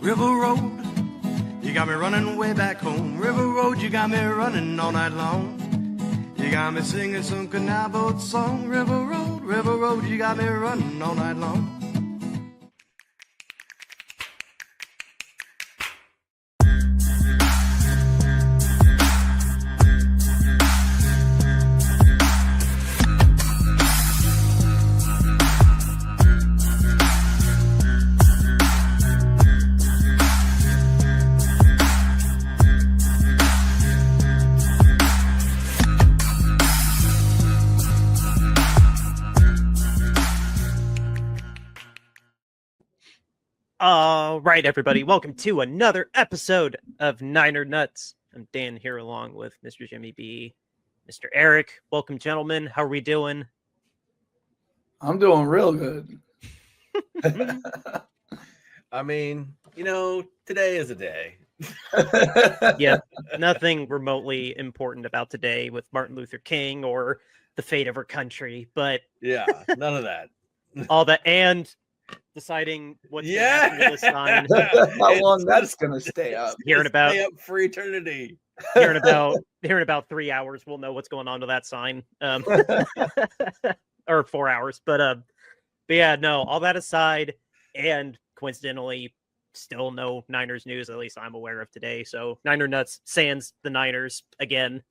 River Road, you got me running way back home. River Road, you got me running all night long. You got me singing some canal boat song. River Road, you got me running all night long. All right, everybody. Welcome to another episode of Niner Nuts. I'm Dan here along with Mr. Jimmy B, Mr. Eric. Welcome, gentlemen. How are we doing? I'm doing real good. I mean, today is a day. Yeah, nothing remotely important about today with Martin Luther King or the fate of our country, but Yeah, none of that. all that and deciding what's going to happen to this sign. How long that's gonna stay up? Hearing about Stay up for eternity. Here in about 3 hours, we'll know what's going on to that sign. Or 4 hours. But yeah, no, all that aside, and coincidentally, still no Niners news, at least I'm aware of today. So Niner Nuts sans the Niners again.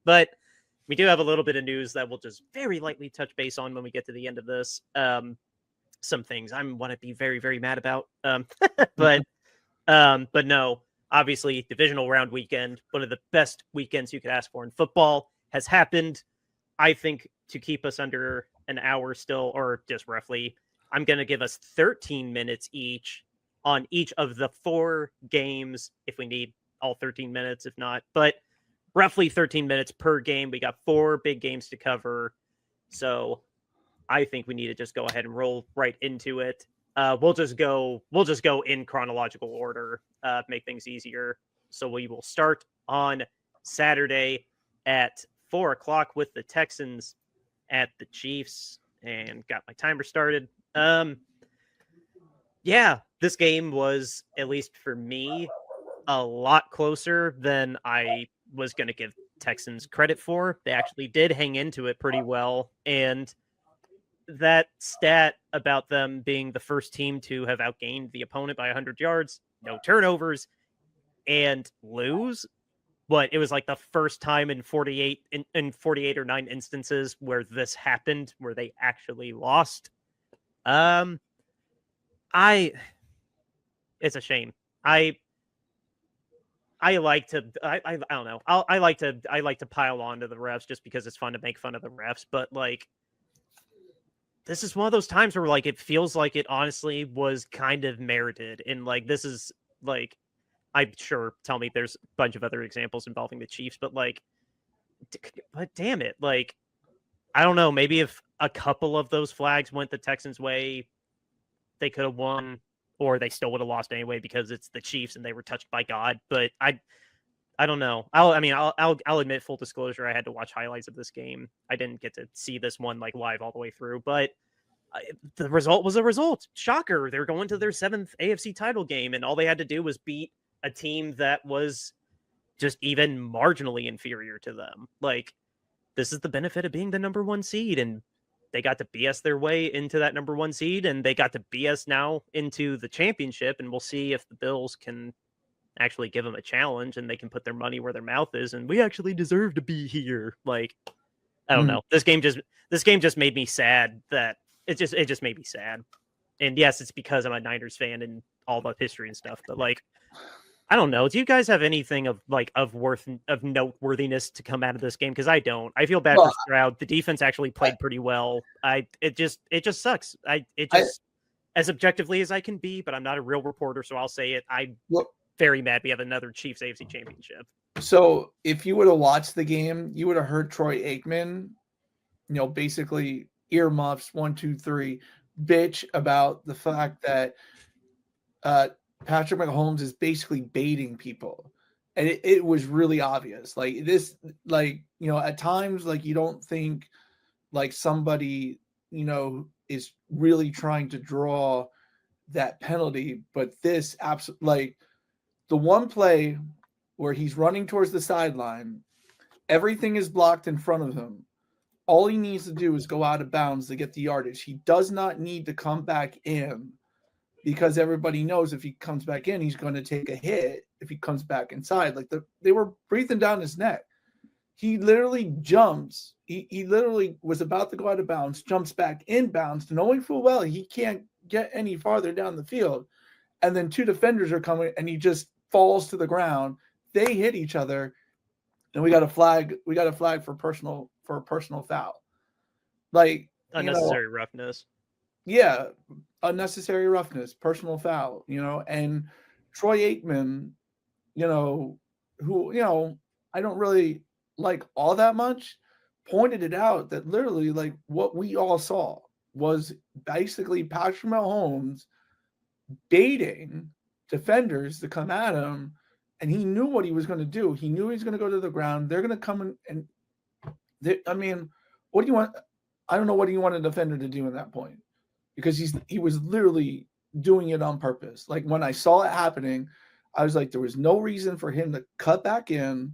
But we do have a little bit of news that we'll just very lightly touch base on when we get to the end of this. Some things I want to be very, very mad about. But no, obviously divisional round weekend, one of the best weekends you could ask for in football, has happened. I think to keep us under an hour still, or just roughly, I'm going to give us 13 minutes each on each of the 4 games, if we need all 13 minutes, if not, but roughly 13 minutes per game. We got 4 big games to cover. So I think we need to just go ahead and roll right into it. We'll just go in chronological order, make things easier. So we will start on Saturday at 4:00 with the Texans at the Chiefs, and got my timer started. Yeah, this game was, at least for me, a lot closer than I was going to give Texans credit for. They actually did hang into it pretty well, and that stat about them being the first team to have outgained the opponent by 100 yards, no turnovers, and lose. But it was like the first time in 48 or 9 instances where this happened, where they actually lost. It's a shame. I like to I don't know. I like to pile on to the refs just because it's fun to make fun of the refs, but like, this is one of those times where, like, it feels like it honestly was kind of merited. And, like, this is, like, I'm sure, tell me there's a bunch of other examples involving the Chiefs, but, like, but damn it. Like, I don't know. Maybe if a couple of those flags went the Texans' way, they could have won, or they still would have lost anyway because it's the Chiefs and they were touched by God. But I don't know. I'll admit, full disclosure, I had to watch highlights of this game. I didn't get to see this one like live all the way through, but the result was a result. Shocker. They're going to their 7th AFC title game, and all they had to do was beat a team that was just even marginally inferior to them. Like, this is the benefit of being the number 1 seed, and they got to BS their way into that number 1 seed, and they got to BS now into the championship, and we'll see if the Bills can actually give them a challenge and they can put their money where their mouth is, and we actually deserve to be here. Like, I don't know. This game just made me sad. That it just made me sad. And yes, it's because I'm a Niners fan and all the history and stuff, but like, I don't know. Do you guys have anything of noteworthiness to come out of this game? Because I don't. I feel bad for Stroud. The defense actually played pretty well. It just sucks. As objectively as I can be, but I'm not a real reporter, so I'll say it. Very mad we have another Chiefs AFC championship. So if you would have watched the game, you would have heard Troy Aikman, basically earmuffs 1, 2, 3, bitch about the fact that Patrick Mahomes is basically baiting people. And it was really obvious. Like this, at times, like, you don't think like somebody, is really trying to draw that penalty, but this like the one play where he's running towards the sideline, everything is blocked in front of him. All he needs to do is go out of bounds to get the yardage. He does not need to come back in because everybody knows if he comes back in, he's going to take a hit if he comes back inside. Like they were breathing down his neck. He literally jumps. He literally was about to go out of bounds, jumps back in bounds, knowing full well he can't get any farther down the field. And then two defenders are coming, and he just falls to the ground. They hit each other, and we got a flag. We got a flag for a personal foul. Like Unnecessary roughness. Yeah, unnecessary roughness, personal foul. And Troy Aikman, who I don't really like all that much, pointed it out that literally like what we all saw was basically Patrick Mahomes baiting defenders to come at him, and he knew what he was going to do. He knew he was going to go to the ground. They're going to come and what do you want? I don't know what do you want a defender to do in that point, because he was literally doing it on purpose. Like when I saw it happening, I was like, there was no reason for him to cut back in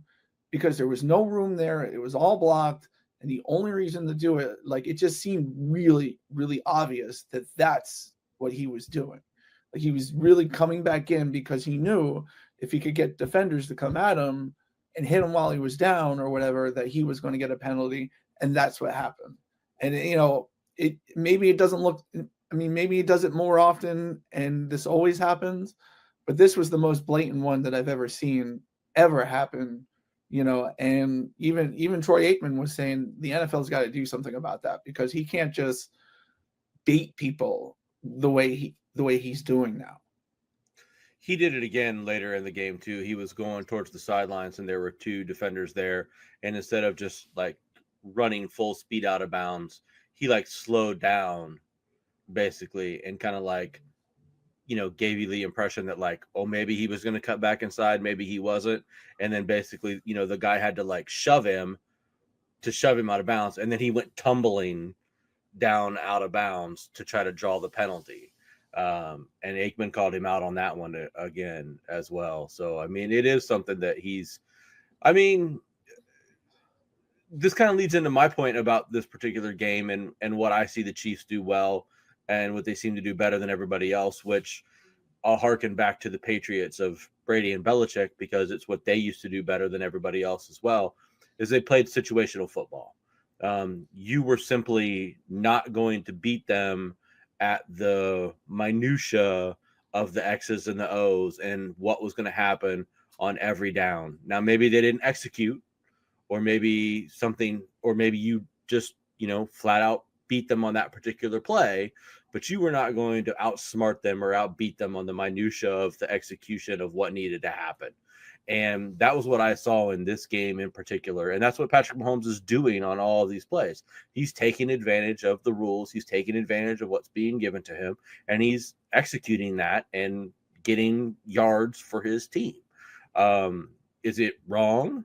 because there was no room there. It was all blocked. And the only reason to do it, like it just seemed really, really obvious that that's what he was doing. Like he was really coming back in because he knew if he could get defenders to come at him and hit him while he was down or whatever, that he was going to get a penalty. And that's what happened. And, maybe it doesn't look, maybe he does it more often and this always happens, but this was the most blatant one that I've ever seen ever happen, and even Troy Aikman was saying the NFL's got to do something about that because he can't just bait people the way he's doing now. He did it again later in the game too. He was going towards the sidelines and there were two defenders there. And instead of just like running full speed out of bounds, he like slowed down basically and kind of like, gave you the impression that like, oh, maybe he was going to cut back inside. Maybe he wasn't. And then basically, the guy had to like shove him out of bounds. And then he went tumbling down out of bounds to try to draw the penalty. And Aikman called him out on that one again as well. So, it is something that this kind of leads into my point about this particular game and what I see the Chiefs do well and what they seem to do better than everybody else, which I'll harken back to the Patriots of Brady and Belichick because it's what they used to do better than everybody else as well, is they played situational football. You were simply not going to beat them at the minutia of the X's and the O's and what was going to happen on every down. Now, maybe they didn't execute, or maybe you just, flat out beat them on that particular play, but you were not going to outsmart them or outbeat them on the minutia of the execution of what needed to happen. And that was what I saw in this game in particular. And that's what Patrick Mahomes is doing on all of these plays. He's taking advantage of the rules. He's taking advantage of what's being given to him, and he's executing that and getting yards for his team. Is it wrong?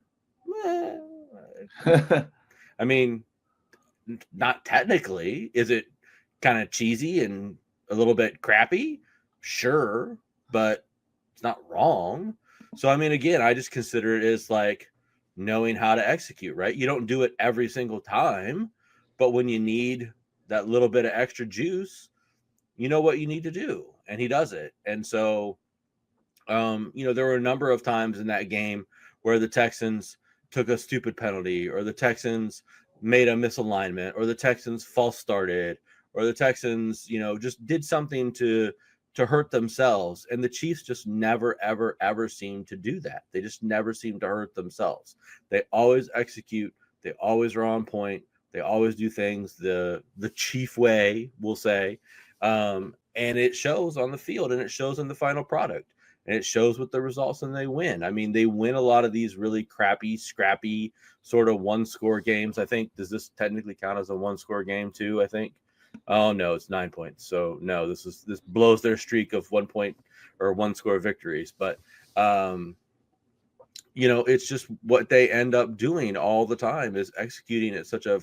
Not technically. Is it kind of cheesy and a little bit crappy? Sure, but it's not wrong. So, again, I just consider it as like knowing how to execute, right? You don't do it every single time, but when you need that little bit of extra juice, you know what you need to do, and he does it. And so, there were a number of times in that game where the Texans took a stupid penalty, or the Texans made a misalignment, or the Texans false started, or the Texans, just did something to hurt themselves. And the Chiefs just never, ever, ever seem to do that. They just never seem to hurt themselves. They always execute. They always are on point. They always do things the Chief way, we'll say. And it shows on the field, and it shows in the final product. And it shows with the results, and they win. They win a lot of these really crappy, scrappy sort of one-score games. I think, does this technically count as a one-score game too, I think? Oh, no, it's 9 points. So, no, this blows their streak of 1 point or one-score victories. But, it's just what they end up doing all the time is executing at such a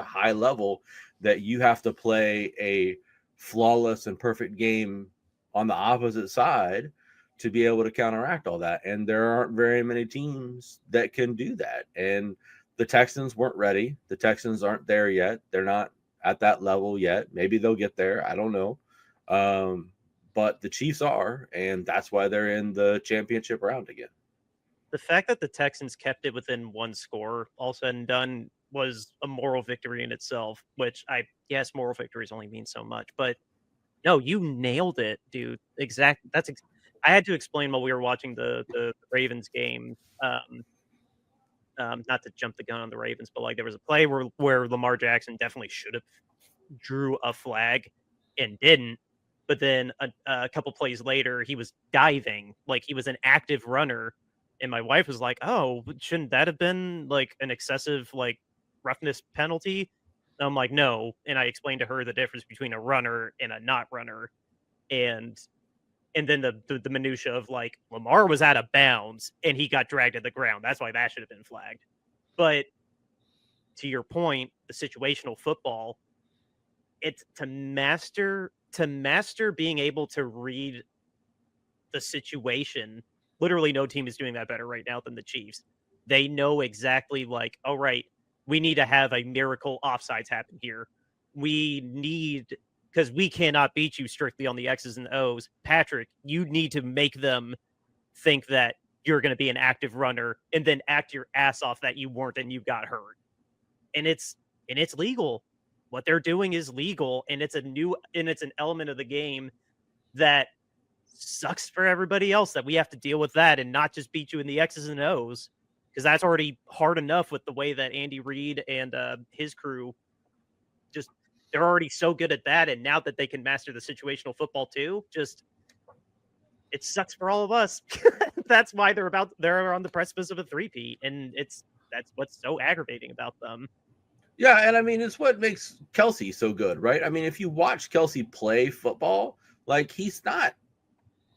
high level that you have to play a flawless and perfect game on the opposite side to be able to counteract all that. And there aren't very many teams that can do that. And the Texans weren't ready. The Texans aren't there yet. They're not at that level yet. Maybe they'll get there. I don't know. But the Chiefs are, and that's why they're in the championship round again. The fact that the Texans kept it within one score, all said and done, was a moral victory in itself, which yes, moral victories only mean so much, but no, you nailed it, dude. I had to explain while we were watching the Ravens game. Not to jump the gun on the Ravens, but like there was a play where Lamar Jackson definitely should have drew a flag and didn't. But then a couple plays later, he was diving, like he was an active runner. And my wife was like, "Oh, shouldn't that have been like an excessive like roughness penalty?" And I'm like, "No." And I explained to her the difference between a runner and a not runner, and then the minutia of like Lamar was out of bounds and he got dragged to the ground. That's why that should have been flagged. But to your point, the situational football, it's to master being able to read the situation. Literally no team is doing that better right now than the Chiefs. They know exactly like, all right, we need to have a miracle offsides happen here. Because we cannot beat you strictly on the X's and O's. Patrick, you need to make them think that you're going to be an active runner and then act your ass off that you weren't and you got hurt. And it's legal. What they're doing is legal, and it's an element of the game that sucks for everybody else that we have to deal with that and not just beat you in the X's and O's, because that's already hard enough with the way that Andy Reid and his crew just they're already so good at that, and now that they can master the situational football too, just it sucks for all of us. That's why they're on the precipice of a three-peat, and that's what's so aggravating about them. Yeah, and I mean, it's what makes Kelsey so good, right? I mean, if you watch Kelsey play football, like he's not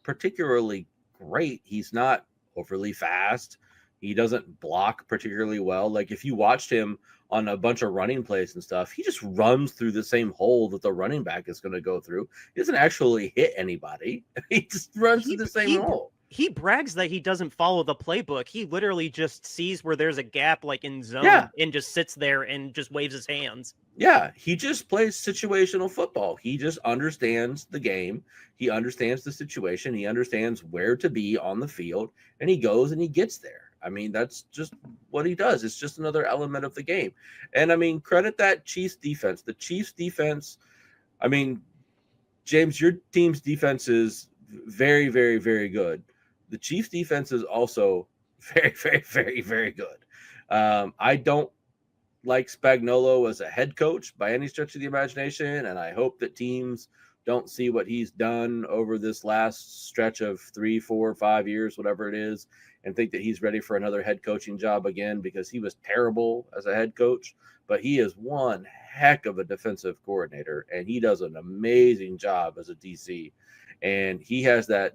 particularly great. He's not overly fast. He doesn't block particularly well. Like if you watched him on a bunch of running plays and stuff, he just runs through the same hole that the running back is going to go through. He doesn't actually hit anybody. He just runs through the same hole. He brags that he doesn't follow the playbook. He literally just sees where there's a gap like in zone and just sits there and just waves his hands. Yeah, he just plays situational football. He just understands the game. He understands the situation. He understands where to be on the field, and he goes and he gets there. I mean, that's just what he does. It's just another element of the game. And I mean, credit that Chiefs defense. The Chiefs defense, I mean, James, your team's defense is very, very, very good. The Chiefs defense is also very, very, very, very good. I don't like Spagnuolo as a head coach by any stretch of the imagination, and I hope that teams don't see what he's done over this last stretch of 3, 4, 5 years, whatever it is, and think that he's ready for another head coaching job again, because he was terrible as a head coach, but he is one heck of a defensive coordinator, and he does an amazing job as a DC, and he has that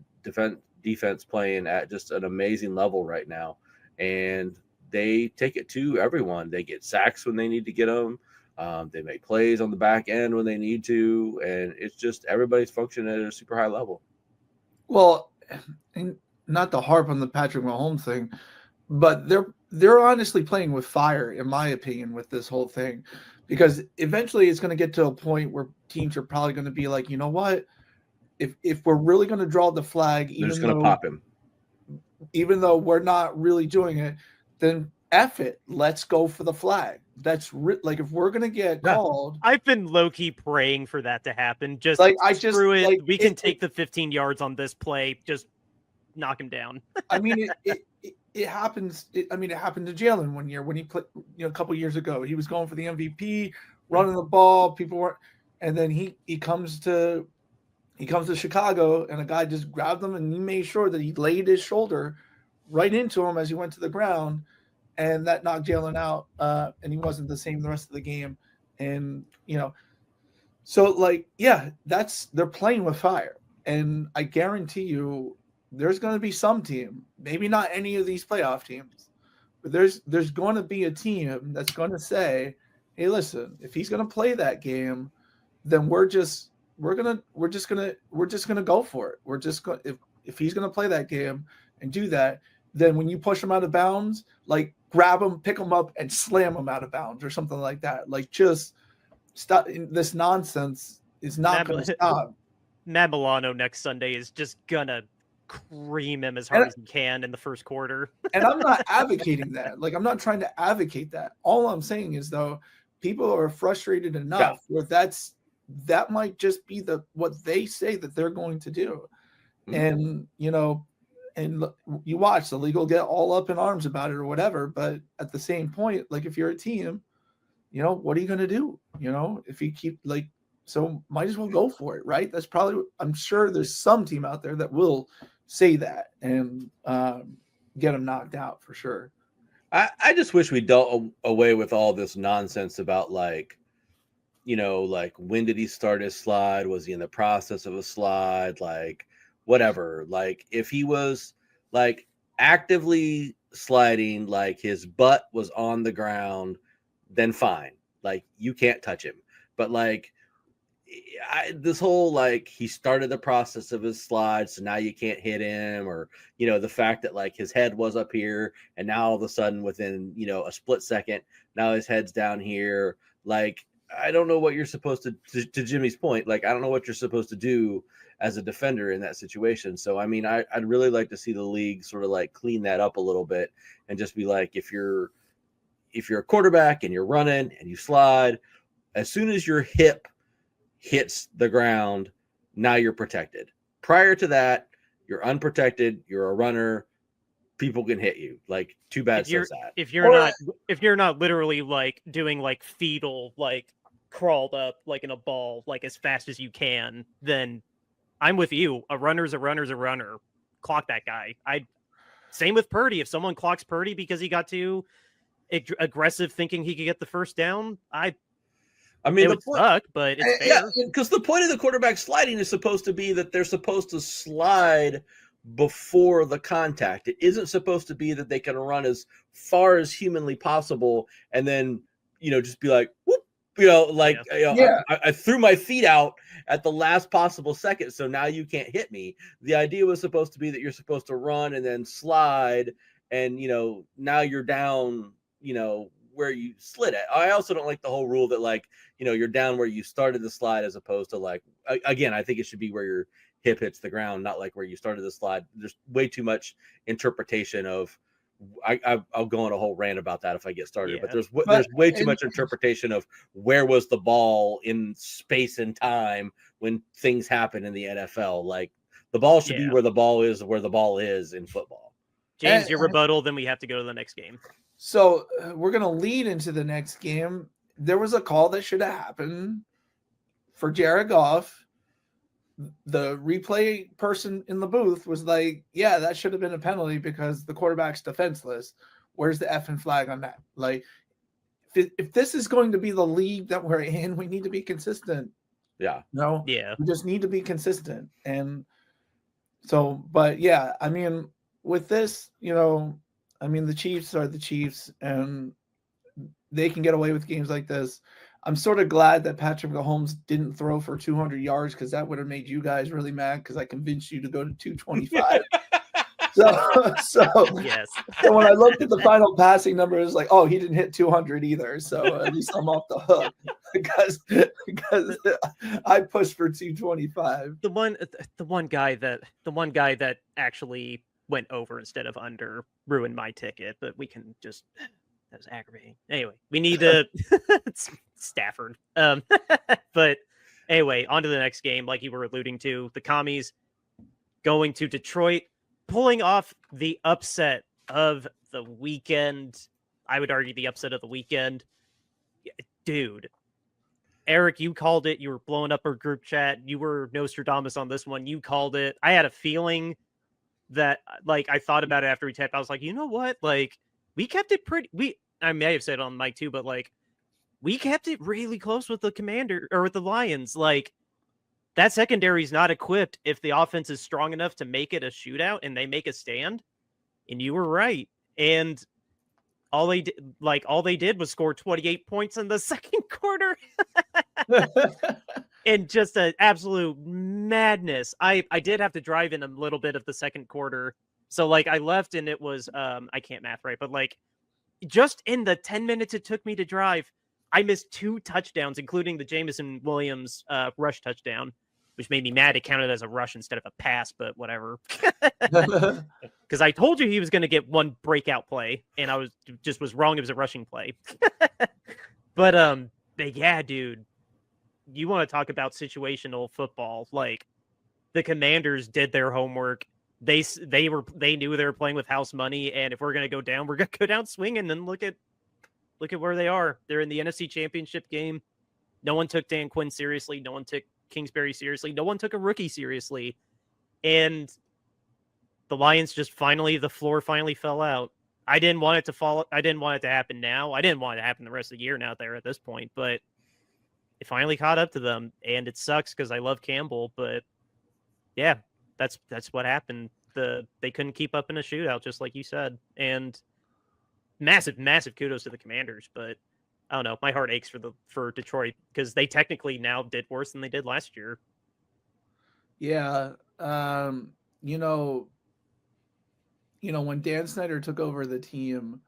defense playing at just an amazing level right now, and they take it to everyone. They get sacks when they need to get them. They make plays on the back end when they need to, and it's just everybody's functioning at a super high level. Well, and not to harp on the Patrick Mahomes thing, but they're honestly playing with fire, in my opinion, with this whole thing, because eventually it's going to get to a point where teams are probably going to be like, you know what, if we're really going to draw the flag, they're just going to pop him, even though we're not really doing it, then F it. Let's go for the flag. That's like if we're gonna get called. I've been low key praying for that to happen. Just like screw it. Like, we can take the 15 yards on this play. Just knock him down. I mean, it happens. It happened to Jalen one year when he played. A couple years ago, he was going for the MVP, running the ball. People weren't, and then he comes to Chicago, and a guy just grabbed him, and he made sure that he laid his shoulder right into him as he went to the ground, and that knocked Jalen out, and he wasn't the same the rest of the game. And so like, yeah, they're playing with fire, and I guarantee you there's going to be some team, maybe not any of these playoff teams, but there's going to be a team that's going to say, hey, listen, if he's going to play that game, then we're just we're just gonna go for it. We're just going if he's gonna play that game and do that, then when you push him out of bounds, like grab him, pick him up, and slam him out of bounds or something like that. Like just stop. This nonsense is not going to stop. Matt Milano next Sunday is just gonna cream him as hard as he can in the first quarter. And I'm not advocating that. Like I'm not trying to advocate that. All I'm saying is though, people are frustrated enough where that might just be what they say that they're going to do. And and you watch the league will get all up in arms about it or whatever, but at the same point, like if you're a team, what are you going to do? If you keep so might as well go for it, right? That's probably, I'm sure there's some team out there that will say that and get them knocked out for sure. I just wish we dealt away with all this nonsense about when did he start his slide? Was he in the process of a slide? Whatever. If he was actively sliding, his butt was on the ground, then fine. You can't touch him. But this whole he started the process of his slide, so now you can't hit him, or the fact that his head was up here and now all of a sudden within a split second now his head's down here. I don't know what you're supposed to Jimmy's point. I don't know what you're supposed to do as a defender in that situation. So I mean, I'd really like to see the league sort of clean that up a little bit and just be if you're a quarterback and you're running and you slide, as soon as your hip hits the ground, now you're protected. Prior to that, you're unprotected. You're a runner. People can hit you. Too bad says that. If you're not literally doing fetal crawled up in a ball as fast as you can, then I'm with you. A runner's a runner. Clock that guy. Same with Purdy. If someone clocks Purdy because he got too aggressive thinking he could get the first down, I mean, it would suck, but it's fair. Yeah, because the point of the quarterback sliding is supposed to be that they're supposed to slide before the contact. It isn't supposed to be that they can run as far as humanly possible and then, just be whoop, I threw my feet out at the last possible second, so now you can't hit me. The idea was supposed to be that you're supposed to run and then slide, and now you're down, where you slid it. I also don't like the whole rule that you're down where you started the slide, as opposed to again, I think it should be where your hip hits the ground, not where you started the slide. There's way too much interpretation of I'll go on a whole rant about that if I get started, but there's way too much interpretation of where was the ball in space and time when things happen in the NFL. The ball should be where the ball is in football. James, your rebuttal, then we have to go to the next game. So we're going to lead into the next game. There was a call that should have happened for Jared Goff. The replay person in the booth was yeah, that should have been a penalty because the quarterback's defenseless. Where's the effing flag on that? If this is going to be the league that we're in, we need to be consistent. Yeah. No? Yeah. We just need to be consistent. And so, but yeah, I mean, with this, the Chiefs are the Chiefs, and they can get away with games like this. I'm sort of glad that Patrick Mahomes didn't throw for 200 yards because that would have made you guys really mad because I convinced you to go to 225. so yes. So when I looked at the final passing number, it was he didn't hit 200 either. So at least I'm off the hook because I pushed for 225. The one guy that actually went over instead of under ruined my ticket, but we can just, that was aggravating. Anyway, we need to Stafford. But anyway, on to the next game. Like you were alluding to, the Commies going to Detroit, pulling off the upset of the weekend. I would argue the upset of the weekend. Dude, Eric, you called it. You were blowing up our group chat. You were Nostradamus on this one. You called it. I had a feeling that, I thought about it after we tapped. I was like, you know what? We kept it I may have said it on mic too, but we kept it really close with the Commander or with the Lions. That secondary is not equipped if the offense is strong enough to make it a shootout and they make a stand. And you were right. And all they did was score 28 points in the second quarter. And just an absolute madness. I did have to drive in a little bit of the second quarter. So like I left and it was I can't math right, but like just in the 10 minutes it took me to drive, I missed 2 touchdowns, including the Jameson Williams rush touchdown, which made me mad. It counted as a rush instead of a pass, but whatever. Because I told you he was going to get one breakout play, and I was wrong. It was a rushing play. But yeah, dude, you want to talk about situational football? Like the Commanders did their homework. They knew they were playing with house money, and if we're going to go down, we're going to go down swinging. And look at where they are. They're in the NFC Championship game. No one took Dan Quinn seriously. No one took Kingsbury seriously. No one took a rookie seriously. And the Lions the floor finally fell out. I didn't want it to fall. I didn't want it to happen now. I didn't want it to happen the rest of the year now there at this point, but it finally caught up to them, and it sucks because I love Campbell, but yeah, that's what happened. They couldn't keep up in a shootout, just like you said. And massive kudos to the Commanders, but I don't know. My heart aches for Detroit because they technically now did worse than they did last year. Yeah. When Dan Snyder took over the team,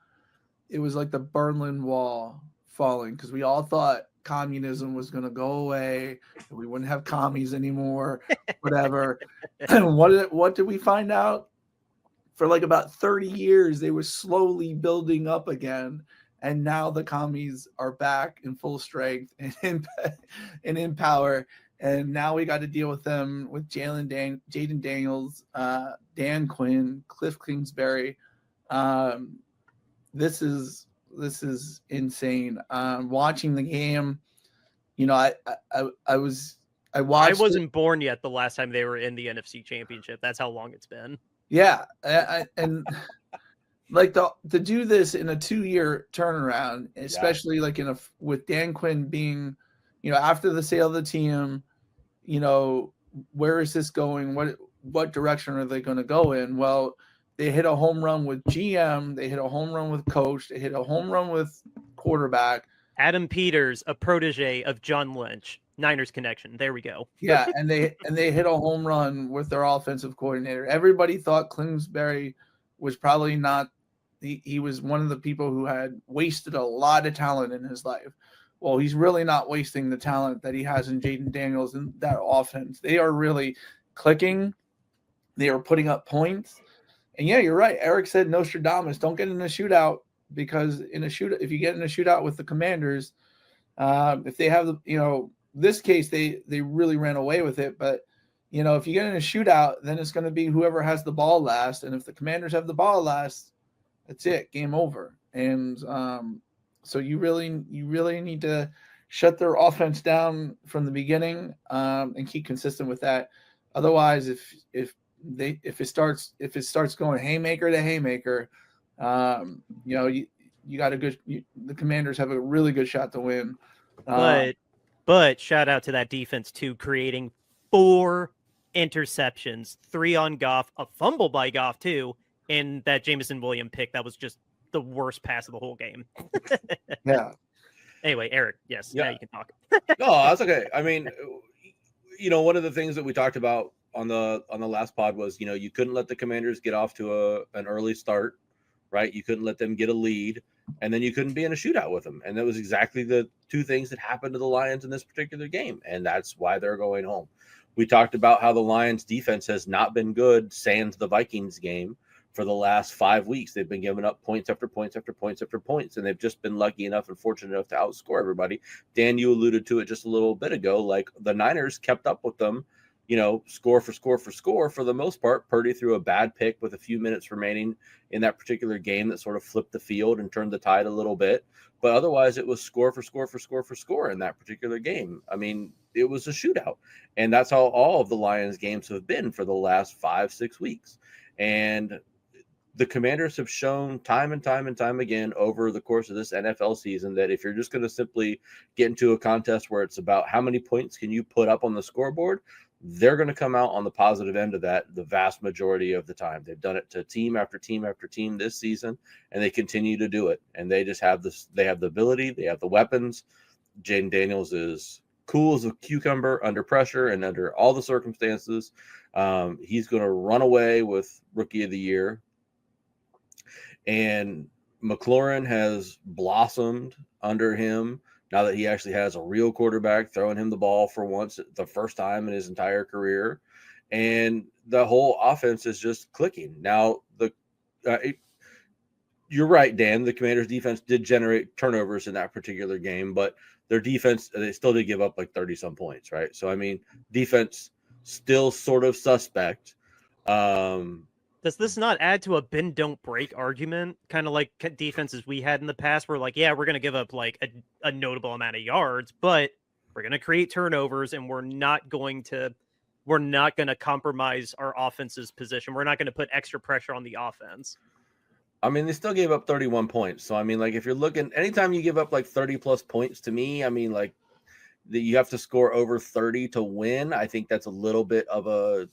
it was like the Berlin Wall falling because we all thought communism was going to go away. We wouldn't have commies anymore, whatever. What did we find out? For like about 30 years, they were slowly building up again. And now the commies are back in full strength and in power. And now we got to deal with them with Jaden Daniels, Dan Quinn, Cliff Kingsbury. This is insane. Watching the game, I wasn't born yet the last time they were in the NFC Championship. That's how long it's been. Yeah, and like to do this in a 2-year turnaround, especially like with Dan Quinn being, after the sale of the team, where is this going? What direction are they going to go in? Well, they hit a home run with GM, they hit a home run with coach, they hit a home run with quarterback. Adam Peters, a protege of John Lynch. Niners connection. There we go. Yeah, and they hit a home run with their offensive coordinator. Everybody thought Kingsbury was probably not. He was one of the people who had wasted a lot of talent in his life. Well, he's really not wasting the talent that he has in Jaden Daniels and that offense. They are really clicking. They are putting up points. And yeah, you're right. Eric said Nostradamus, don't get in a shootout because if you get in a shootout with the Commanders, if they have this case, they really ran away with it. But, if you get in a shootout, then it's going to be whoever has the ball last. And if the Commanders have the ball last, that's it, game over. And so you really need to shut their offense down from the beginning and keep consistent with that. Otherwise, if it starts going haymaker to haymaker, you got the Commanders have a really good shot to win. But shout out to that defense too, creating 4 interceptions, 3 on Goff, a fumble by Goff too, and that Jameson Williams pick that was just the worst pass of the whole game. Yeah. Anyway, Eric, yes, Yeah. now you can talk. No, that's okay. I mean, one of the things that we talked about on the last pod was, you couldn't let the Commanders get off to an early start, right? You couldn't let them get a lead, and then you couldn't be in a shootout with them. And that was exactly the 2 things that happened to the Lions in this particular game, and that's why they're going home. We talked about how the Lions defense has not been good sans the Vikings game for the last 5 weeks. They've been giving up points after points after points after points, and they've just been lucky enough and fortunate enough to outscore everybody. Dan, you alluded to it just a little bit ago. Like the Niners kept up with them, score for score for score for the most part. Purdy threw a bad pick with a few minutes remaining in that particular game that sort of flipped the field and turned the tide a little bit. But otherwise, it was score for score for score for score in that particular game. I mean, it was a shootout. And that's how all of the Lions games have been for the last 5-6 weeks. And the Commanders have shown time and time and time again over the course of this NFL season that if you're just going to simply get into a contest where it's about how many points can you put up on the scoreboard, they're going to come out on the positive end of that the vast majority of the time. They've done it to team after team after team this season, and they continue to do it. And they just have this. They have the ability. They have the weapons. Jaden Daniels is cool as a cucumber under pressure and under all the circumstances. He's going to run away with Rookie of the Year. And McLaurin has blossomed under him now that he actually has a real quarterback throwing him the ball for once, the first time in his entire career. And the whole offense is just clicking. Now, you're right, Dan. The Commanders' defense did generate turnovers in that particular game, but their defense, they still did give up like 30-some points, right? So, I mean, defense still sort of suspect. Does this not add to a bend don't break argument, kind of like defenses we had in the past, where like, yeah, we're going to give up like a notable amount of yards, but we're going to create turnovers, and we're not going to compromise our offense's position. We're not going to put extra pressure on the offense. I mean, they still gave up 31 points. So, I mean, like, if you're looking, anytime you give up like 30-plus points to me, I mean, like, you have to score over 30 to win. I think that's a little bit of a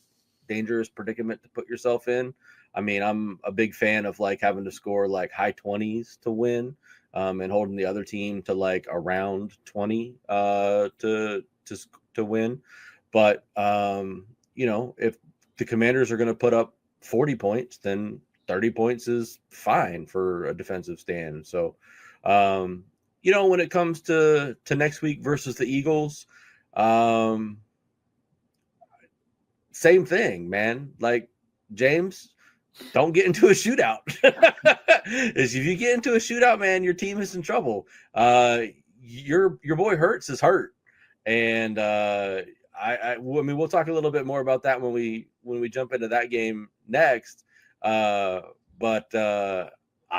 dangerous predicament to put yourself in. I mean, I'm a big fan of like having to score like high 20s to win, and holding the other team to like around 20 to win. But you know, if the Commanders are going to put up 40 points, then 30 points is fine for a defensive stand. So, you know, when it comes to next week versus the Eagles, same thing, man. Like, James, don't get into a shootout. If you get into a shootout, man, your team is in trouble. Your boy Hurts is hurt, and I mean, we'll talk a little bit more about that when we jump into that game next. But I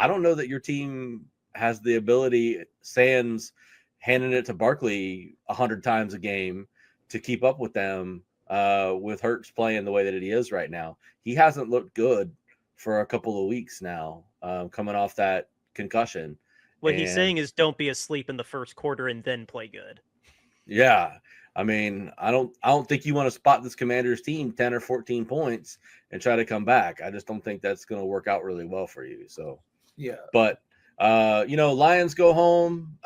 don't know that your team has the ability, sans handing it to Barkley 100 times a game, to keep up with them. With Hurts playing the way that he is right now, he hasn't looked good for a couple of weeks now, coming off that concussion. What he's saying is, don't be asleep in the first quarter and then play good. Yeah, I mean, I don't think you want to spot this Commanders team 10 or 14 points and try to come back. I just don't think that's going to work out really well for you. So Yeah, but you know, Lions go home.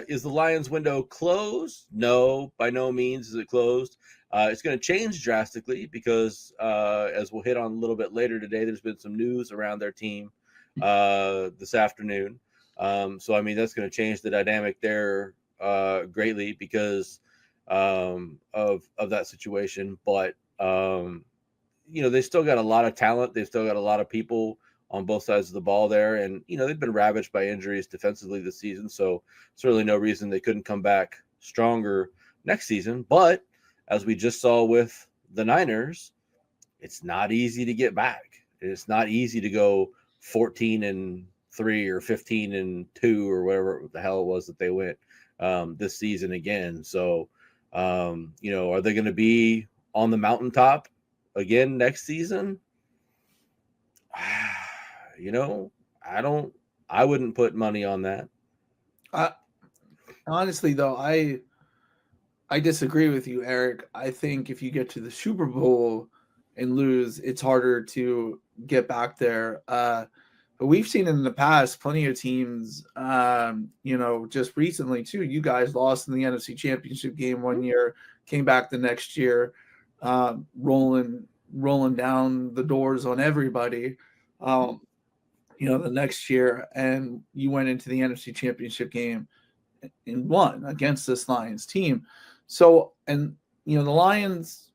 Is the Lions window closed? No, by no means is it closed. It's going to change drastically because, as we'll hit on a little bit later today, there's been some news around their team this afternoon. So, I mean, that's going to change the dynamic there greatly because of that situation. But, you know, they still got a lot of talent. They've still got a lot of people on both sides of the ball there. And, you know, they've been ravaged by injuries defensively this season. So, certainly no reason they couldn't come back stronger next season. But as we just saw with the Niners, it's not easy to get back. It's not easy to go 14-3 or 15-2 or whatever the hell it was that they went this season again. So, you know, are they going to be on the mountaintop again next season? You know, I wouldn't put money on that. Honestly, though, I disagree with you, Eric. I think if you get to the Super Bowl and lose, it's harder to get back there. But we've seen in the past plenty of teams, you know, just recently too. You guys lost in the NFC Championship game one year, came back the next year, rolling down the doors on everybody. You know, the next year, and you went into the NFC Championship game and won against this Lions team. So, and, you know, the Lions,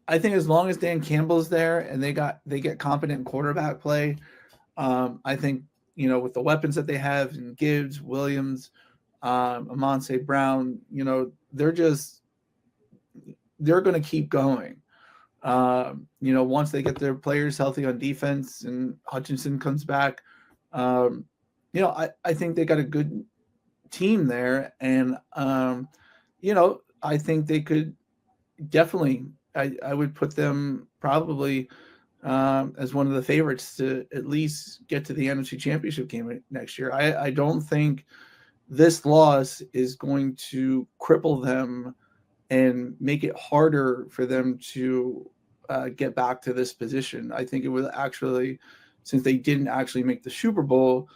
I think as long as Dan Campbell's there and they get competent quarterback play, I think, you know, with the weapons that they have in Gibbs, Williams, Amon-Ra Brown, you know, they're going to keep going. You know, once they get their players healthy on defense and Hutchinson comes back, you know, I think they got a good team there. And, you know, I think they could definitely, I would put them probably as one of the favorites to at least get to the NFC Championship game next year. I don't think this loss is going to cripple them and make it harder for them to get back to this position. I think it would actually, since they didn't actually make the Super Bowl,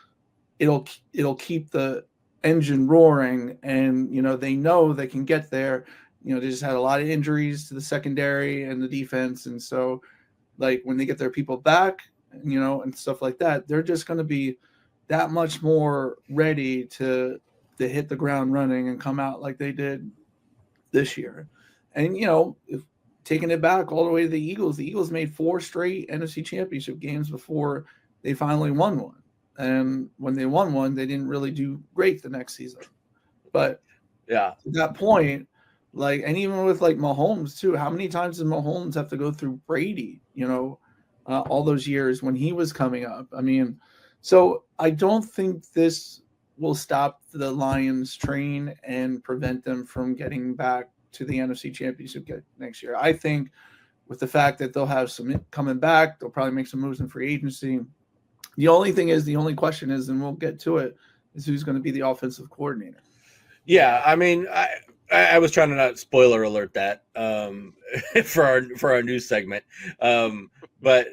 it'll keep the engine roaring, and they know they can get there. They just had a lot of injuries to the secondary and the defense, and so like when they get their people back, and stuff like that, they're just going to be that much more ready to hit the ground running and come out like they did this year. And if taking it back all the way to the Eagles made 4 straight NFC Championship games before they finally won one. And when they won one, they didn't really do great the next season. But yeah, at that point, and even with Mahomes too, how many times did Mahomes have to go through Brady, all those years when he was coming up? I mean, so I don't think this will stop the Lions train and prevent them from getting back to the NFC Championship next year. I think with the fact that they'll have some coming back, they'll probably make some moves in free agency. The only question is, and we'll get to it, is who's going to be the offensive coordinator. Yeah, I mean, I was trying to not spoiler alert that for our news segment, but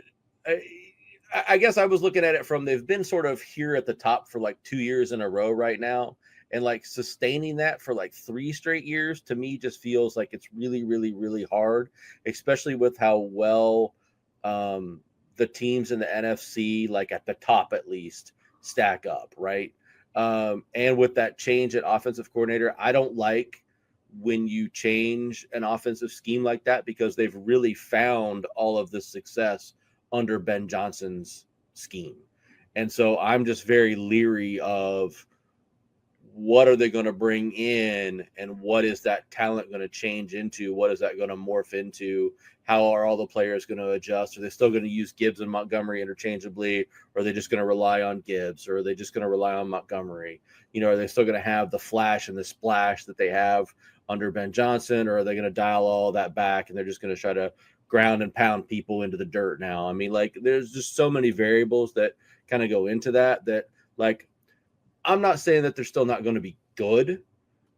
I guess I was looking at it from they've been sort of here at the top for 2 years in a row right now, and sustaining that for 3 straight years to me just feels like it's really, really, really hard, especially with how well the teams in the NFC, at the top at least, stack up, right? And with that change at offensive coordinator, I don't like when you change an offensive scheme like that, because they've really found all of the success under Ben Johnson's scheme. And so I'm just very leery of what are they going to bring in, and what is that talent going to change into? What is that going to morph into? How are all the players going to adjust? Are they still going to use Gibbs and Montgomery interchangeably? Or are they just going to rely on Gibbs? Or are they just going to rely on Montgomery? Are they still going to have the flash and the splash that they have under Ben Johnson? Or are they going to dial all that back and they're just going to try to ground and pound people into the dirt now? I mean, there's just so many variables that kind of go into that I'm not saying that they're still not going to be good.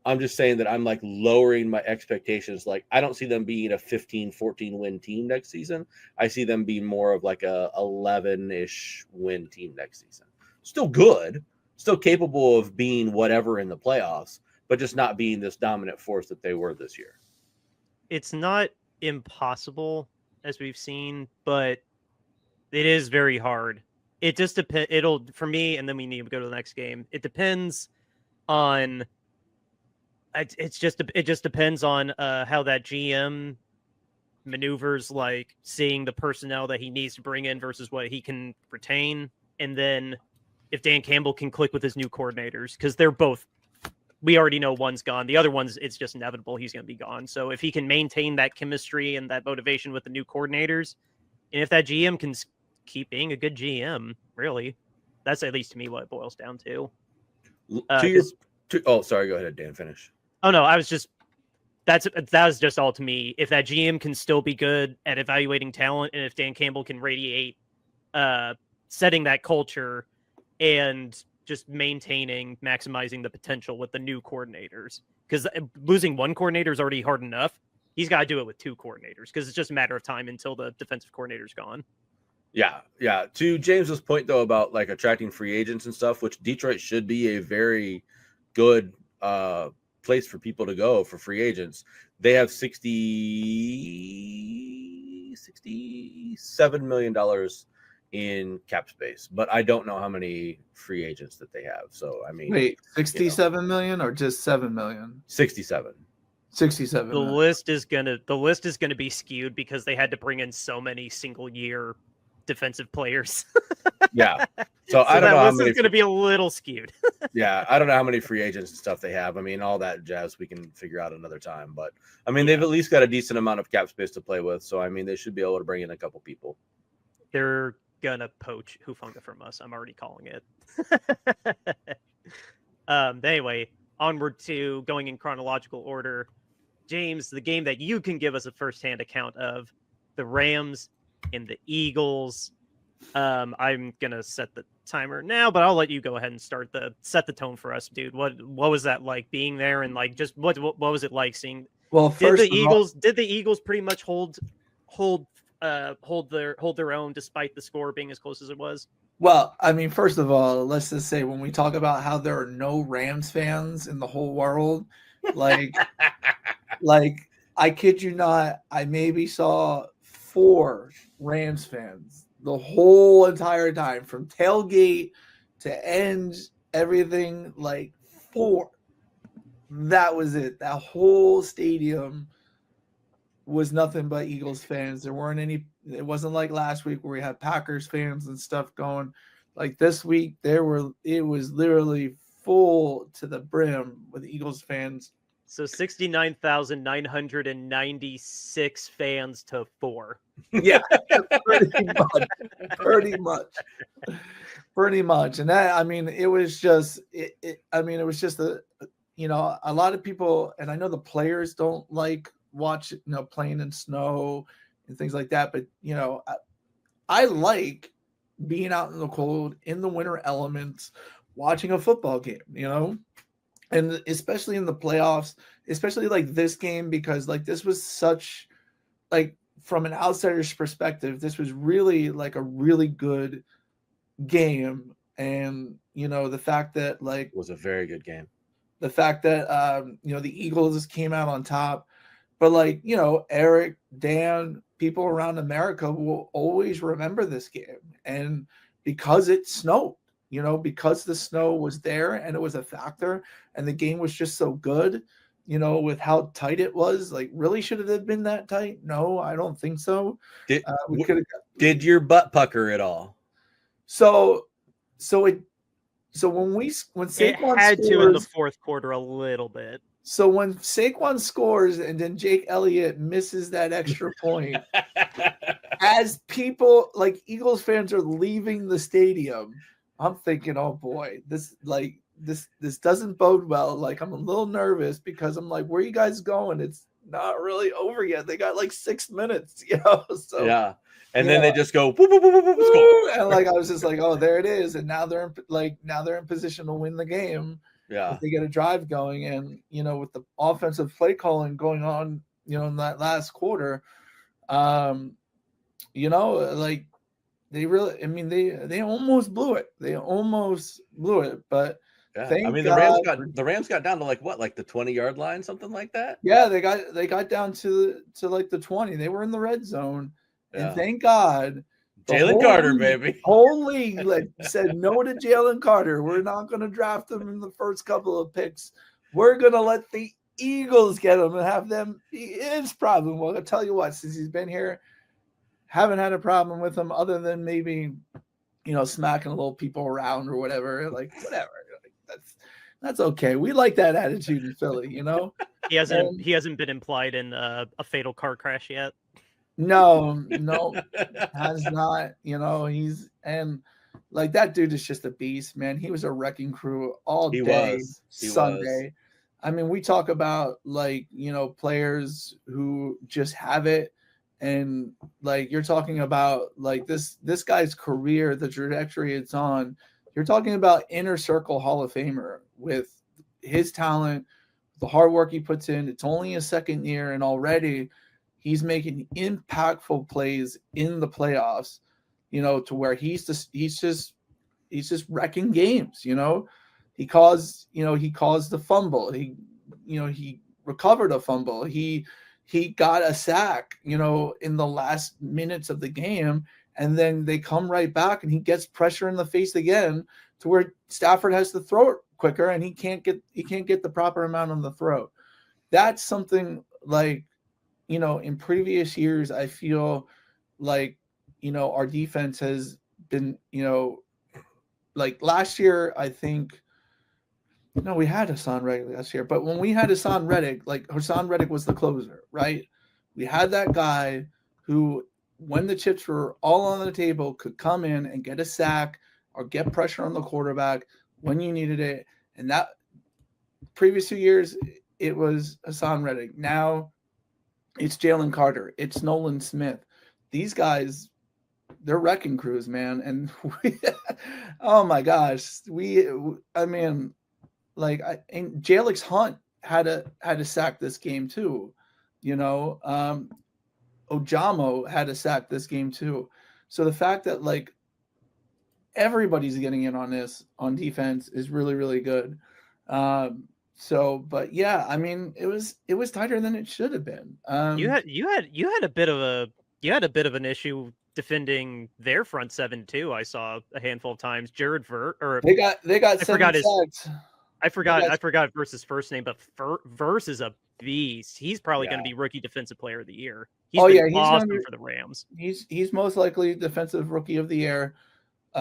I'm just saying that I'm lowering my expectations. I don't see them being a 15-14 win team next season. I see them being more of a 11-ish win team next season. Still good, still capable of being whatever in the playoffs, but just not being this dominant force that they were this year. It's not impossible, as we've seen, but it is very hard. It just depends. It'll, for me, and then we need to go to the next game. It depends on. It just depends on how that GM maneuvers, seeing the personnel that he needs to bring in versus what he can retain, and then if Dan Campbell can click with his new coordinators, because they're both. We already know one's gone. The other one's, it's just inevitable he's going to be gone. So if he can maintain that chemistry and that motivation with the new coordinators, and if that GM can keep being a good GM, really, that's at least to me what it boils down to. Sorry, go ahead, Dan, finish. Oh no, I was just that was just all to me. If that GM can still be good at evaluating talent, and if Dan Campbell can radiate setting that culture and just maximizing the potential with the new coordinators, because losing one coordinator is already hard enough. He's got to do it with 2 coordinators, because it's just a matter of time until the defensive coordinator's gone. Yeah. To James's point, though, about attracting free agents and stuff, which Detroit should be a very good place for people to go for free agents. They have $67 million in cap space, but I don't know how many free agents that they have. So, I mean, wait, 67 million or just 7 million? 67. 67. The list is gonna be skewed because they had to bring in so many single year defensive players. Yeah. So I don't know how many. It's going to be a little skewed. Yeah, I don't know how many free agents and stuff they have. I mean, all that jazz we can figure out another time. But I mean, they've at least got a decent amount of cap space to play with. So I mean, they should be able to bring in a couple people. They're gonna poach Hufanga from us. I'm already calling it. Anyway, onward to going in chronological order. James, the game that you can give us a firsthand account of, the Rams and the Eagles. I'm gonna set the timer now, but I'll let you go ahead and set the tone for us, dude. What was that like being there, and just what was it like seeing? Well, first did the Eagles pretty much hold their own despite the score being as close as it was? Well, I mean, first of all, let's just say when we talk about how there are no Rams fans in the whole world, like, like I kid you not, I maybe saw 4 Rams fans the whole entire time from tailgate to end everything. Like 4. That was it. That whole stadium was nothing but Eagles fans. There weren't any. It wasn't like last week where we had Packers fans and stuff going. Like this week, it was literally full to the brim with Eagles fans. So 69,996 fans to 4. Yeah, pretty much. And that, I mean, it was just, it was just a lot of people, and I know the players don't like playing in snow and things like that, but I like being out in the cold, in the winter elements, watching a football game, and especially in the playoffs, especially like this game, because like this was such, like, from an outsider's perspective, this was really like a really good game. And the fact that, like, It was a very good game. The fact that the Eagles came out on top, but like, Eric, Dan, people around America will always remember this game. And because it snowed, because the snow was there and it was a factor, and the game was just so good, with how tight it was. Like, really, should it have been that tight? No, I don't think so. Did your butt pucker at all? So when Saquon it had scores, to in the fourth quarter a little bit. So when Saquon scores and then Jake Elliott misses that extra point, as people like Eagles fans are leaving the stadium, I'm thinking, oh boy, this doesn't bode well. Like, I'm a little nervous because I'm like, where are you guys going? It's not really over yet. They got like 6 minutes, So yeah. And then they just go, boop, boop, boop, boop, boop, and like I was just like, oh, there it is. And now they're in position to win the game. Yeah. If they get a drive going, and with the offensive play calling going on, in that last quarter, like they really, I mean, they almost blew it. But yeah, thank I mean, God the Rams got down to like the 20-yard line, something like that. Yeah, they got down to like the 20. They were in the red zone, Yeah. and thank God. Jalen Carter, baby. Whole league said no to Jalen Carter. We're not going to draft him in the first couple of picks. We're going to let the Eagles get him and have them be his problem. Well, I'll tell you what, since he's been here, haven't had a problem with him other than maybe, smacking a little people around or whatever. Like, whatever. That's okay. We like that attitude in Philly, He hasn't been implied in a fatal car crash yet. No, has not. He's, and like, that dude is just a beast, man. He was a wrecking crew all day. He Sunday. was. I mean, we talk about, like, players who just have it, and like you're talking about, like, this guy's career, the trajectory it's on. You're talking about inner circle Hall of Famer with his talent, the hard work he puts in. It's only his second year, and already he's making impactful plays in the playoffs, to where he's just wrecking games. He caused the fumble. He recovered a fumble. He got a sack, in the last minutes of the game, and then they come right back and he gets pressure in the face again to where Stafford has to throw it quicker, and he can't get the proper amount on the throw. That's something like, in previous years, I feel like, our defense has been, like last year, I think, no, we had Hassan Reddick last year, but when we had Hassan Reddick, like, Hassan Reddick was the closer, right? We had that guy who, when the chips were all on the table, could come in and get a sack or get pressure on the quarterback when you needed it. And that previous 2 years, it was Hassan Reddick. Now it's Jalen Carter. It's Nolan Smith. These guys, they're wrecking crews, man. And oh my gosh, and Jalix Hunt had a sack this game too. Ojamo had a sack this game too. So the fact that, like, everybody's getting in on this on defense is really, really good. But yeah, I mean, it was tighter than it should have been. You had a bit of an issue defending their front seven too. I saw a handful of times. Jared Vert, or they got I 7 forgot his sacks. I forgot Verse's first name, but Verse is a beast. He's probably going to be rookie defensive player of the year. He's awesome for the Rams. He's most likely defensive rookie of the year.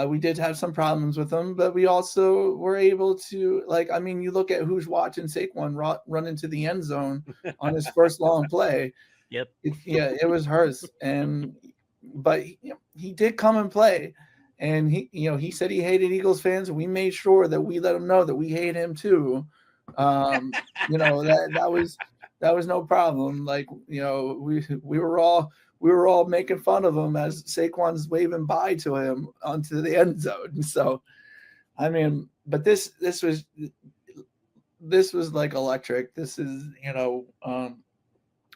We did have some problems with him, but we also were able to, like, I mean, you look at who's watching Saquon run into the end zone on his first long play. Yep. It was hers. But he did come and play. And he said he hated Eagles fans. We made sure that we let him know that we hate him too. That was no problem. Like, we were all making fun of him as Saquon's waving bye to him onto the end zone. So, I mean, but this was like electric. This is,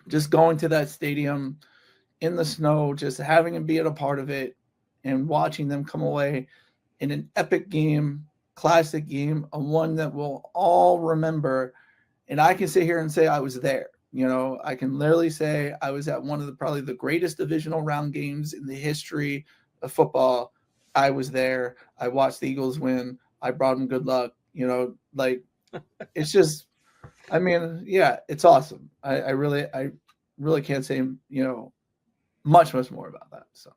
just going to that stadium in the snow, just having him be a part of it and watching them come away in an epic game, classic game, a one that we'll all remember. And I can sit here and say I was there. I can literally say I was at one of probably the greatest divisional round games in the history of football. I was there. I watched the Eagles win. I brought them good luck. It's just, I mean, yeah, it's awesome. I really can't say, much more about that. So.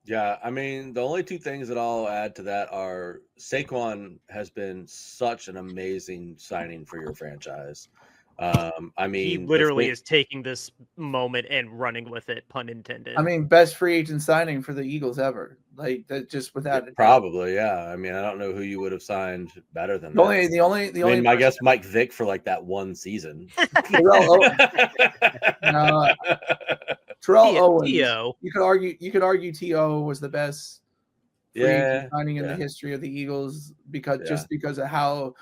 Yeah, I mean, the only two things that I'll add to that are Saquon has been such an amazing signing for your franchise. I mean, he literally is taking this moment and running with it, pun intended. I mean, best free agent signing for the Eagles ever. Like that, just without it. Probably, yeah. I mean, I don't know who you would have signed better than that. The only. I guess Mike Vick for like that one season. Terrell Owens. T.O. You could argue T.O. was the best free agent signing in the history of the Eagles because of how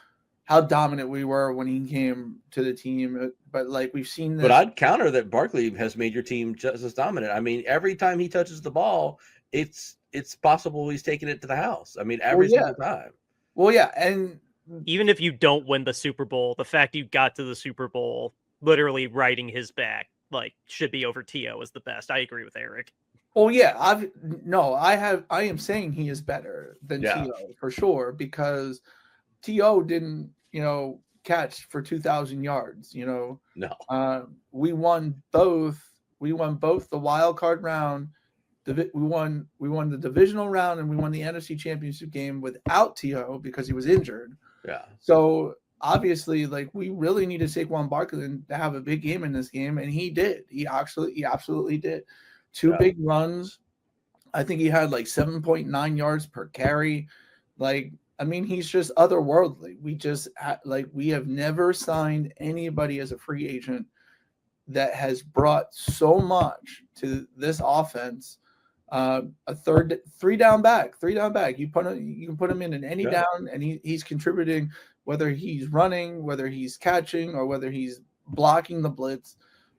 dominant we were when he came to the team. But like we've seen this. But I'd counter that Barkley has made your team just as dominant. I mean, every time he touches the ball, it's possible he's taking it to the house. I mean, every single time. Well, yeah, and even if you don't win the Super Bowl, the fact you got to the Super Bowl, literally riding his back, like, should be over T.O. as the best. I agree with Eric. Oh yeah, I am saying he is better than T.O. for sure, because T.O. didn't, catch for 2,000 yards. No. We won both. We won both the wild card round. We won the divisional round, and we won the NFC Championship game without T.O. because he was injured. Yeah. So obviously, like, we really needed Saquon Barkley to have a big game in this game, and he did. He absolutely did. Two big runs. I think he had like 7.9 yards per carry. Like, I mean, he's just otherworldly. We have never signed anybody as a free agent that has brought so much to this offense. Three down back. You can put him in any down, and he's contributing, whether he's running, whether he's catching, or whether he's blocking the blitz.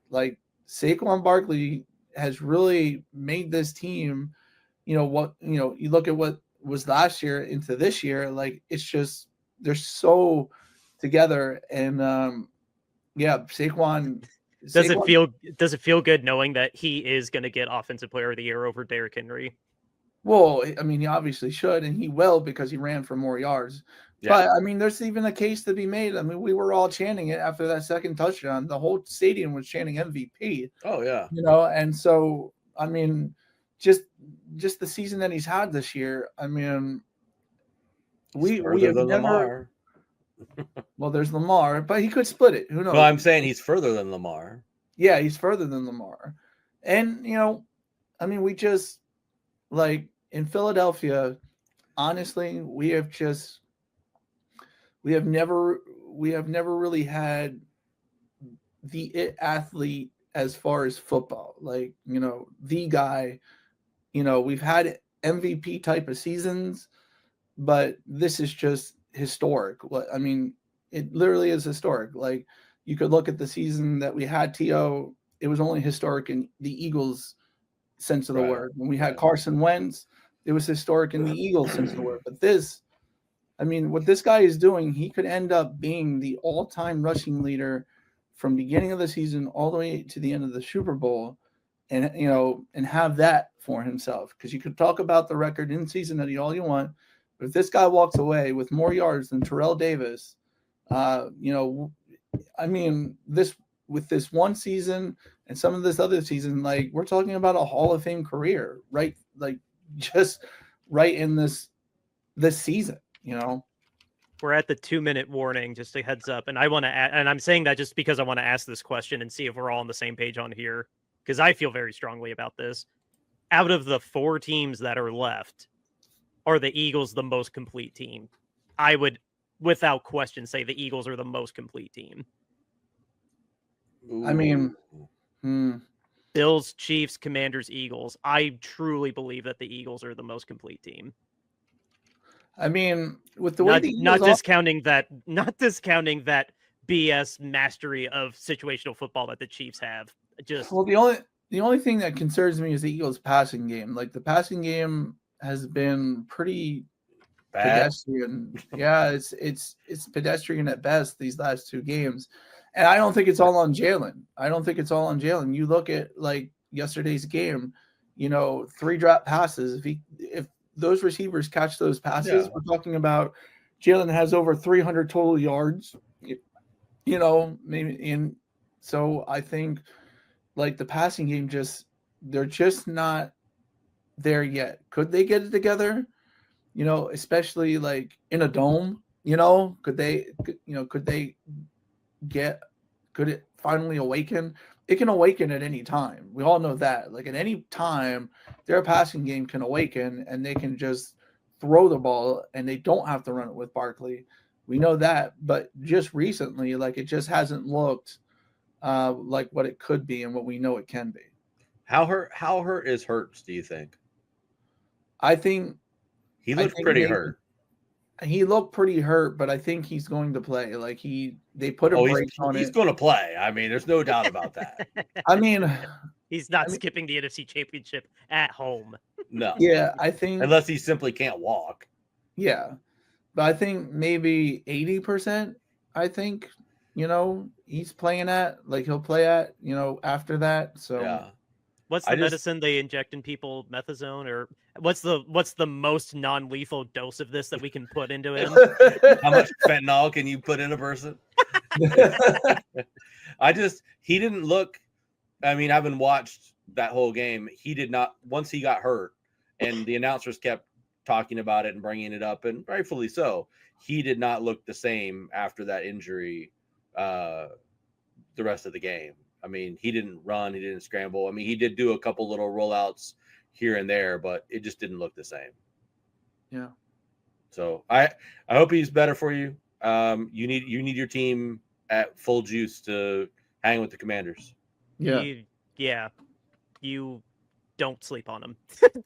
Like, Saquon Barkley has really made this team, you look at what was last year into this year, like, it's just, they're so together. And Saquon. Does it feel good knowing that he is going to get Offensive Player of the Year over Derrick Henry? Well, I mean, he obviously should, and he will, because he ran for more yards. Yeah. But I mean, there's even a case to be made. I mean, we were all chanting it after that second touchdown. The whole stadium was chanting MVP. Oh yeah. And so, I mean, just the season that he's had this year. I mean, we have never. Lamar. Well, there's Lamar, but he could split it. Who knows? Well, I'm saying he's further than Lamar. Yeah, he's further than Lamar. And, I mean, we just, like, in Philadelphia, honestly, we have never really had the athlete as far as football. Like, the guy, we've had MVP type of seasons, but this is just historic. I mean, it literally is historic. Like, you could look at the season that we had T.O. It was only historic in the Eagles sense of the word. When we had Carson Wentz, It was historic in the Eagles sense of the word. But this, I mean, what this guy is doing, he could end up being the all-time rushing leader from beginning of the season all the way to the end of the Super Bowl, and and have that for himself. Because you could talk about the record in season all you want, but if this guy walks away with more yards than Terrell Davis, I mean, with this one season and some of this other season, like we're talking about a Hall of Fame career, right? Like just right in this season, We're at the 2-minute warning, just a heads up. And I want to and I'm saying that just because I want to ask this question and see if we're all on the same page on here, because I feel very strongly about this. Out of the 4 teams that are left, are the Eagles the most complete team? I would, without question, say the Eagles are the most complete team. Ooh. I mean, Bills, Chiefs, Commanders, Eagles. I truly believe that the Eagles are the most complete team. I mean, with the way not discounting that BS mastery of situational football that the Chiefs have. Well, the only thing that concerns me is the Eagles' passing game. Like the passing game has been pretty pedestrian. Yeah, it's pedestrian at best these last 2 games. And I don't think it's all on Jalen. You look at like yesterday's game, 3 drop passes. If those receivers catch those passes, we're talking about Jalen has over 300 total yards, maybe. So I think like the passing game they're just not there yet. Could they get it together? Especially like in a dome, could it finally awaken? It can awaken at any time. We all know that. Like at any time, their passing game can awaken and they can just throw the ball and they don't have to run it with Barkley. We know that, but just recently, like it just hasn't looked like what it could be and what we know it can be. How hurt is Hurts, do you think? I think he looked pretty hurt. He looked pretty hurt, but I think he's going to play. Like they put a break on it. He's going to play. I mean, there's no doubt about that. I mean, he's not skipping the NFC Championship at home. No. Yeah, I think unless he simply can't walk. Yeah, but I think maybe 80%. I think he's playing at like he'll play at after that. So yeah. What's the medicine they inject in people? Methazone, or what's the most non-lethal dose of this that we can put into him? How much fentanyl can you put in a person? He didn't look. I mean, I haven't watched that whole game. He did not. Once he got hurt, and the announcers kept talking about it and bringing it up, and rightfully so. He did not look the same after that injury. The rest of the game. I mean, he didn't run, he didn't scramble. I mean, he did do a couple little rollouts here and there, but it just didn't look the same. Yeah. So I hope he's better for you. You need your team at full juice to hang with the Commanders. Yeah. You don't sleep on them.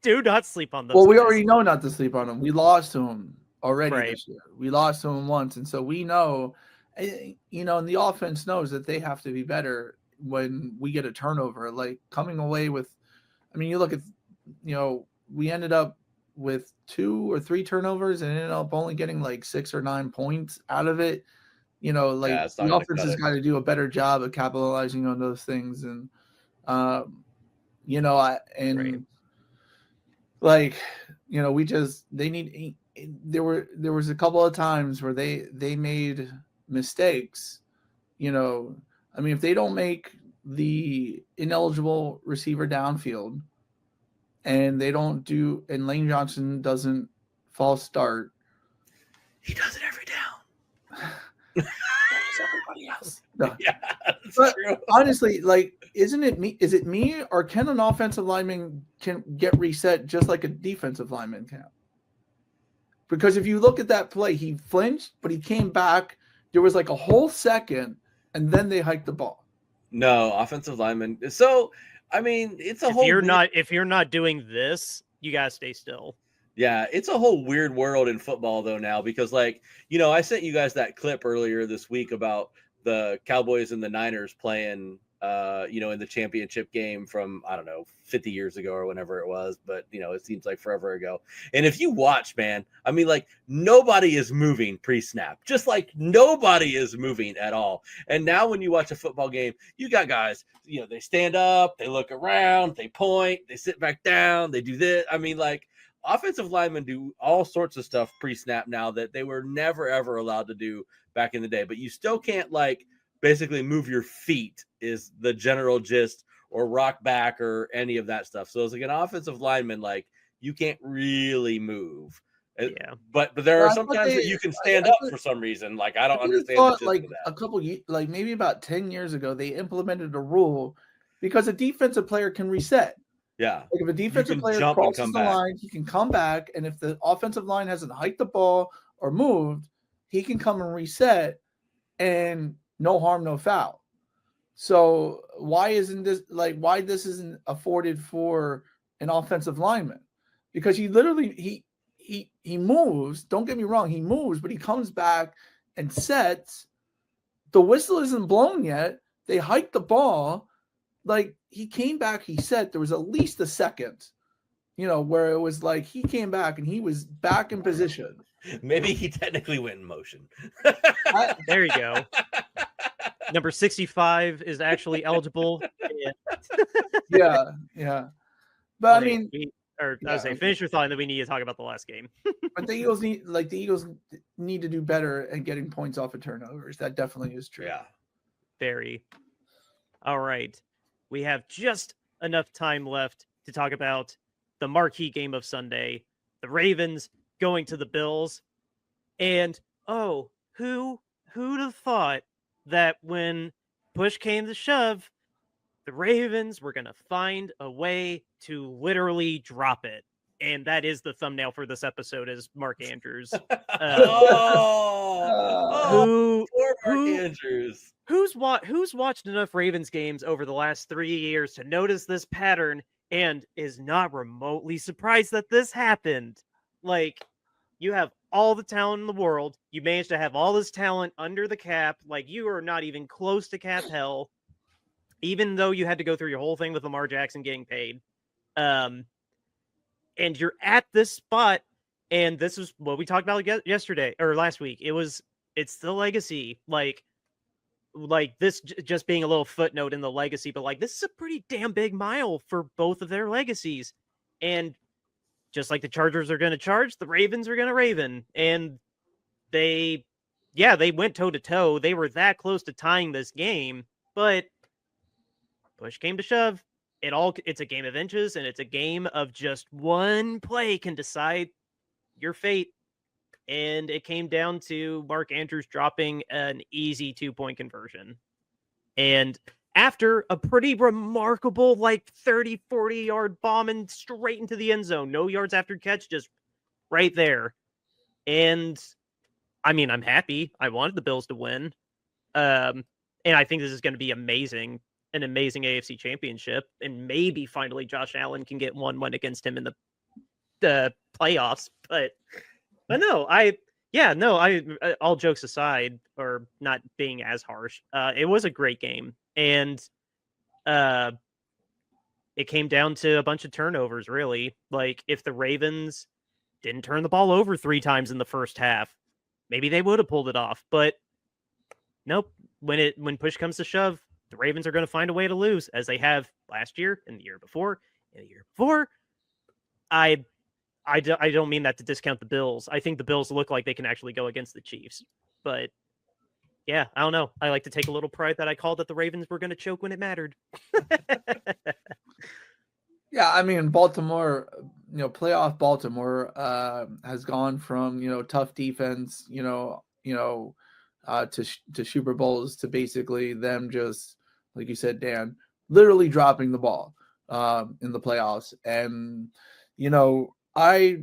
Do not sleep on them. Well, we already know not to sleep on them. We lost to him already right. this year. We lost to him once, and so we know, and the offense knows that they have to be better when we get a turnover. Like coming away with, I mean, you look at, we ended up with 2 or 3 turnovers and ended up only getting like 6 or 9 points out of it. The offense has got to do a better job of capitalizing on those things. And, there was a couple of times where they made mistakes, I mean, if they don't make the ineligible receiver downfield and and Lane Johnson doesn't false start, he does it every down. Everybody else. No. Yeah, but true. Honestly, like, is it me or can an offensive lineman can get reset just like a defensive lineman can? Because if you look at that play, he flinched, but he came back. There was like a whole second, and then they hiked the ball. No, offensive lineman. So, I mean, it's a if you're not doing this, you gotta stay still. Yeah, it's a whole weird world in football though now, because I sent you guys that clip earlier this week about the Cowboys and the Niners playing in the championship game from, I don't know, 50 years ago or whenever it was, but it seems like forever ago. And if you watch, man, I mean, like, nobody is moving pre-snap, just like nobody is moving at all. And now when you watch a football game, you got guys, they stand up, they look around, they point, they sit back down, they do this. I mean, like, offensive linemen do all sorts of stuff pre-snap now that they were never, ever allowed to do back in the day, but you still can't, like, basically move your feet is the general gist, or rock back or any of that stuff. So as like an offensive lineman, like, you can't really move. Yeah. But there are I some thought times they- that you can stand I up thought- for some reason. Like, I don't I would've understand the thought, gist like of a that. couple like maybe about 10 years ago, they implemented a rule because a defensive player can reset. Yeah. Like if a defensive can player jump and crosses come the back. line, he can come back, and if the offensive line hasn't hiked the ball or moved, he can come and reset, and no harm, no foul. So why this isn't afforded for an offensive lineman? Because he literally he moves. Don't get me wrong, he moves, but he comes back and sets. The whistle isn't blown yet. They hiked the ball. Like, he came back, he set. There was at least a second, where it was like he came back and he was back in position. Maybe he technically went in motion. There you go. Number 65 is actually eligible. Yeah. But I mean, finish your thought, and then we need to talk about the last game. but the Eagles need to do better at getting points off of turnovers. That definitely is true. Yeah. Very. All right. We have just enough time left to talk about the marquee game of Sunday, the Ravens going to the Bills. And who'd have thought that when push came to shove, the Ravens were going to find a way to literally drop it. And that is the thumbnail for this episode, is Mark Andrews. Poor Mark Andrews. Who's watched enough Ravens games over the last 3 years to notice this pattern and is not remotely surprised that this happened? Like, you have all the talent in the world. You managed to have all this talent under the cap. Like, you are not even close to cap hell, even though you had to go through your whole thing with Lamar Jackson getting paid. And you're at this spot, and this is what we talked about yesterday or last week. It's the legacy. Like this just being a little footnote in the legacy, but like, this is a pretty damn big mile for both of their legacies. And just like the Chargers are going to charge, the Ravens are going to Raven. And they went toe to toe. They were that close to tying this game, but push came to shove. It's a game of inches, and it's a game of just one play can decide your fate. And it came down to Mark Andrews dropping an easy 2-point conversion. And after a pretty remarkable, 30, 40-yard bombing straight into the end zone, no yards after catch, just right there. And, I mean, I'm happy. I wanted the Bills to win. And I think this is going to be amazing. An amazing AFC championship. And maybe finally Josh Allen can get one win against him in the playoffs. But no, all jokes aside, or not being as harsh, it was a great game. And it came down to a bunch of turnovers, really. Like, if the Ravens didn't turn the ball over 3 times in the first half, maybe they would have pulled it off. But nope, when push comes to shove, the Ravens are going to find a way to lose, as they have last year and the year before and the year before. I don't mean that to discount the Bills. I think the Bills look like they can actually go against the Chiefs. But, yeah, I don't know. I like to take a little pride that I called that the Ravens were going to choke when it mattered. Yeah, I mean, Baltimore, playoff Baltimore has gone from, tough defense, to Super Bowls, to basically them just, like you said, Dan, literally dropping the ball in the playoffs. And, I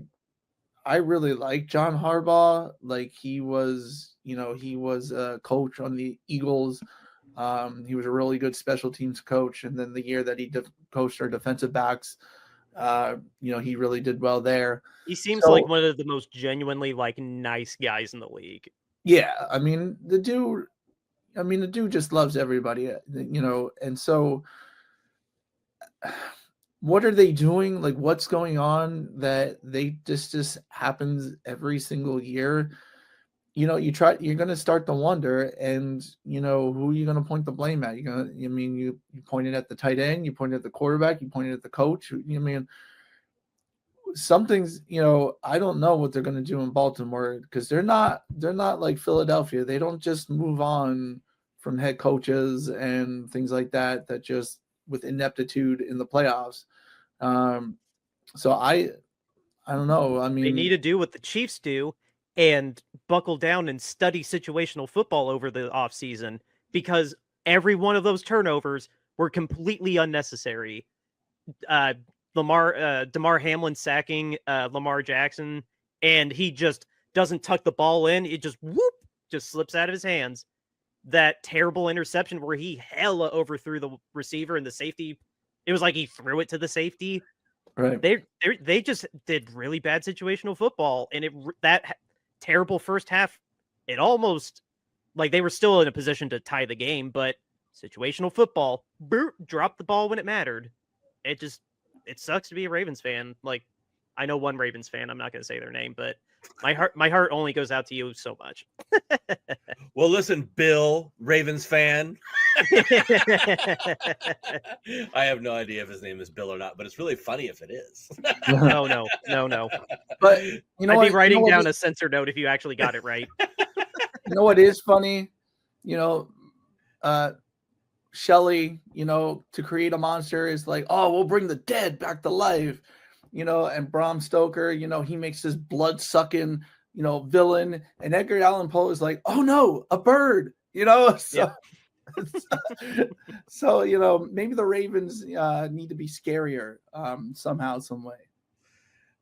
really like John Harbaugh. Like, he was a coach on the Eagles. He was a really good special teams coach. And then the year that he coached our defensive backs, he really did well there. He seems like one of the most genuinely nice guys in the league. Yeah. I mean, the dude, I mean, the dude just loves everybody, and so what are they doing? Like, what's going on that just happens every single year? You're going to start to wonder, and who are you going to point the blame at? You pointed at the tight end, you pointed at the quarterback, you pointed at the coach. Something's, I don't know what they're going to do in Baltimore, because they're not like Philadelphia. They don't just move on from head coaches and things like that just with ineptitude in the playoffs. So I don't know. I They mean, need to do what the Chiefs do and buckle down and study situational football over the offseason, because every one of those turnovers were completely unnecessary. Damar Hamlin sacking Lamar Jackson, and he just doesn't tuck the ball in. It just slips out of his hands. That terrible interception where he hella overthrew the receiver and the safety. It was like he threw it to the safety. right. They just did really bad situational football, and that terrible first half, it almost, like, they were still in a position to tie the game, but situational football, dropped the ball when it mattered. It sucks to be a Ravens fan. Like, I know one Ravens fan, I'm not going to say their name, but my heart only goes out to you so much. Well, listen, Bill, Ravens fan. I have no idea if his name is Bill or not, but it's really funny if it is. No. But I'd be writing down a censor note if you actually got it right. You know what is funny? Shelley, to create a monster is like, oh, we'll bring the dead back to life. And Bram Stoker, he makes this blood-sucking, villain. And Edgar Allan Poe is like, oh no, a bird, So, Yeah. so maybe the Ravens need to be scarier somehow, some way.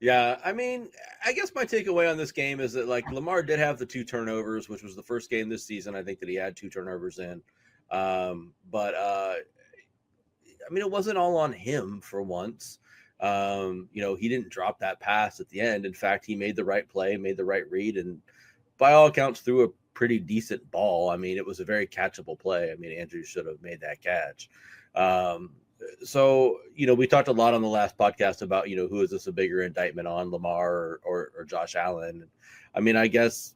Yeah, I mean, I guess my takeaway on this game is that, like, Lamar did have the 2 turnovers, which was the first game this season, I think, that he had 2 turnovers in. But I mean, it wasn't all on him for once. He didn't drop that pass at the end. In fact, he made the right play, made the right read, and by all accounts threw a pretty decent ball. I mean, it was a very catchable play. I mean, Andrew should have made that catch. So, we talked a lot on the last podcast about, who is this a bigger indictment on, Lamar or Josh Allen? I mean, I guess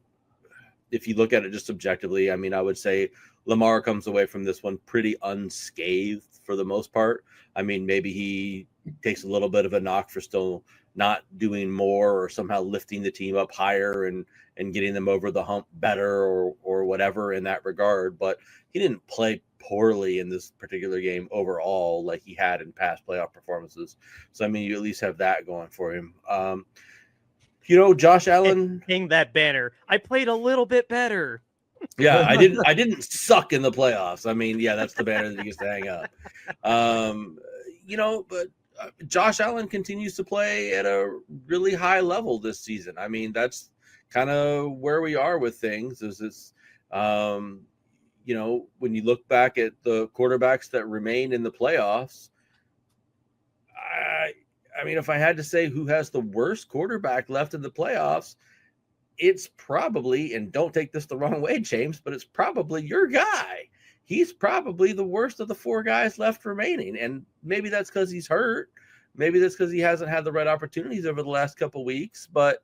if you look at it just objectively, I mean, I would say Lamar comes away from this one pretty unscathed for the most part. I mean, maybe he takes a little bit of a knock for still not doing more or somehow lifting the team up higher and getting them over the hump better or whatever in that regard. But he didn't play poorly in this particular game overall like he had in past playoff performances. So, I mean, you at least have that going for him. Josh Allen. Hang that banner. I played a little bit better. Yeah, I didn't suck in the playoffs. I mean, yeah, that's the banner that he used to hang up. But Josh Allen continues to play at a really high level this season. I mean, that's kind of where we are with things. When you look back at the quarterbacks that remain in the playoffs, I mean, if I had to say who has the worst quarterback left in the playoffs, it's probably, and don't take this the wrong way, James, but it's probably your guy. He's probably the worst of the 4 guys left remaining. And maybe that's because he's hurt. Maybe that's because he hasn't had the right opportunities over the last couple of weeks. But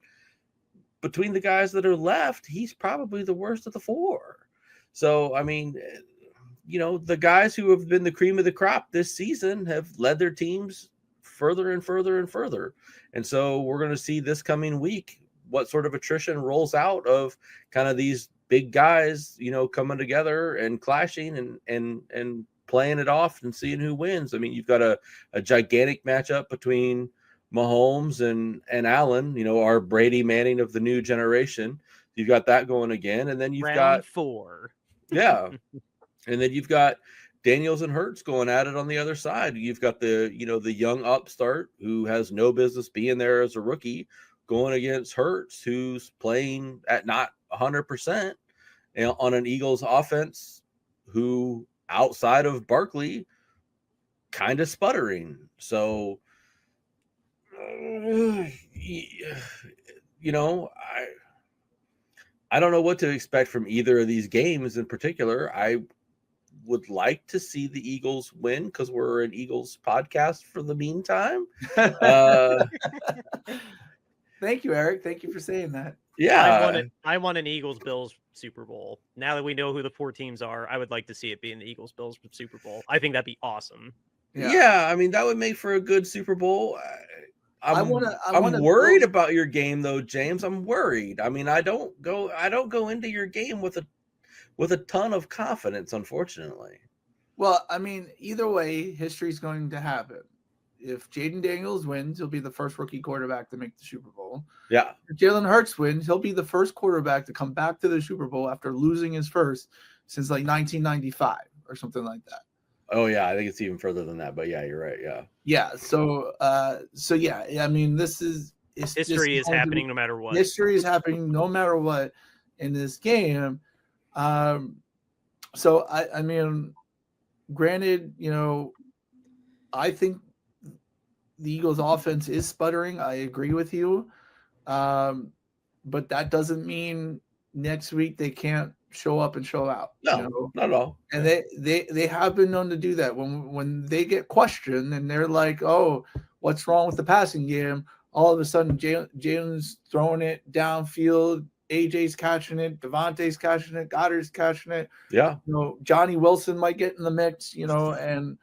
between the guys that are left, he's probably the worst of the 4. So, I mean, the guys who have been the cream of the crop this season have led their teams further and further and further. And so we're going to see this coming week what sort of attrition rolls out of kind of these big guys, coming together and clashing and playing it off and seeing who wins. I mean, you've got a gigantic matchup between Mahomes and Allen, our Brady Manning of the new generation. You've got that going again. And then you've got 4. Yeah. And then you've got Daniels and Hurts going at it on the other side. You've got the young upstart who has no business being there as a rookie going against Hurts, who's playing at not 100% on an Eagles offense who outside of Barkley kind of sputtering. So, I don't know what to expect from either of these games in particular. I would like to see the Eagles win because we're an Eagles podcast for the meantime. Thank you, Eric. Thank you for saying that. Yeah. I want an Eagles-Bills Super Bowl. Now that we know who the 4 teams are, I would like to see it be an Eagles-Bills Super Bowl. I think that'd be awesome. Yeah, I mean that would make for a good Super Bowl. I'm worried about your game though, James. I'm worried. I mean, I don't go into your game with a ton of confidence, unfortunately. Well, I mean, either way, history's going to happen. If Jaden Daniels wins, he'll be the first rookie quarterback to make the Super Bowl. Yeah. If Jalen Hurts wins, he'll be the first quarterback to come back to the Super Bowl after losing his first since like 1995 or something like that. Oh yeah, I think it's even further than that, but yeah, you're right. Yeah. Yeah. So yeah, I mean, History is happening no matter what. History is happening no matter what in this game. So I mean, granted, I think the Eagles' offense is sputtering. I agree with you, but that doesn't mean next week they can't show up and show out. No, not at all. And they have been known to do that when they get questioned and they're like, "Oh, what's wrong with the passing game?" All of a sudden, Jalen's throwing it downfield. AJ's catching it. Devontae's catching it. Goddard's catching it. Yeah. Johnny Wilson might get in the mix. And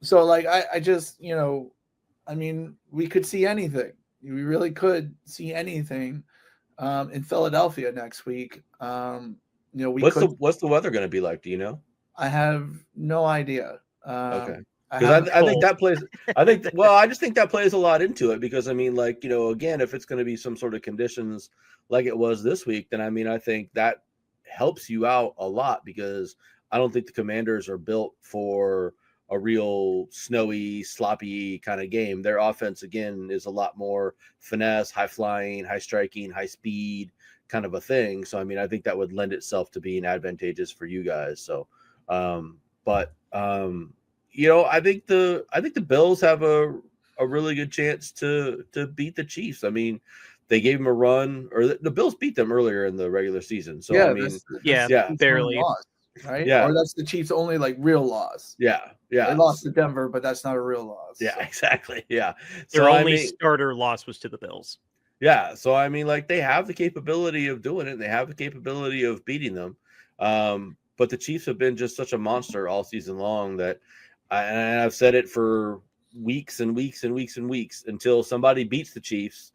so like I just I mean, we could see anything. We really could see anything in Philadelphia next week. What's the weather going to be like? Do you know? I have no idea. Okay. Because I think that plays. I just think that plays a lot into it. Because I mean, like again, if it's going to be some sort of conditions like it was this week, then I mean, I think that helps you out a lot. Because I don't think the Commanders are built for a real snowy, sloppy kind of game. Their offense, again, is a lot more finesse, high flying, high striking, high speed kind of a thing. So, I mean, I think that would lend itself to being advantageous for you guys. So, I think the Bills have a really good chance to beat the Chiefs. I mean, they gave them a run, or the Bills beat them earlier in the regular season. So, I mean, barely. Loss, right? Yeah. Or that's the Chiefs' only like real loss. Yeah. They lost to Denver, but that's not a real loss. Yeah, exactly. Yeah. Their only starter loss was to the Bills. Yeah. So, I mean, like, they have the capability of doing it. And they have the capability of beating them. But the Chiefs have been just such a monster all season long that I've said it for weeks and weeks and weeks and weeks until somebody beats the Chiefs.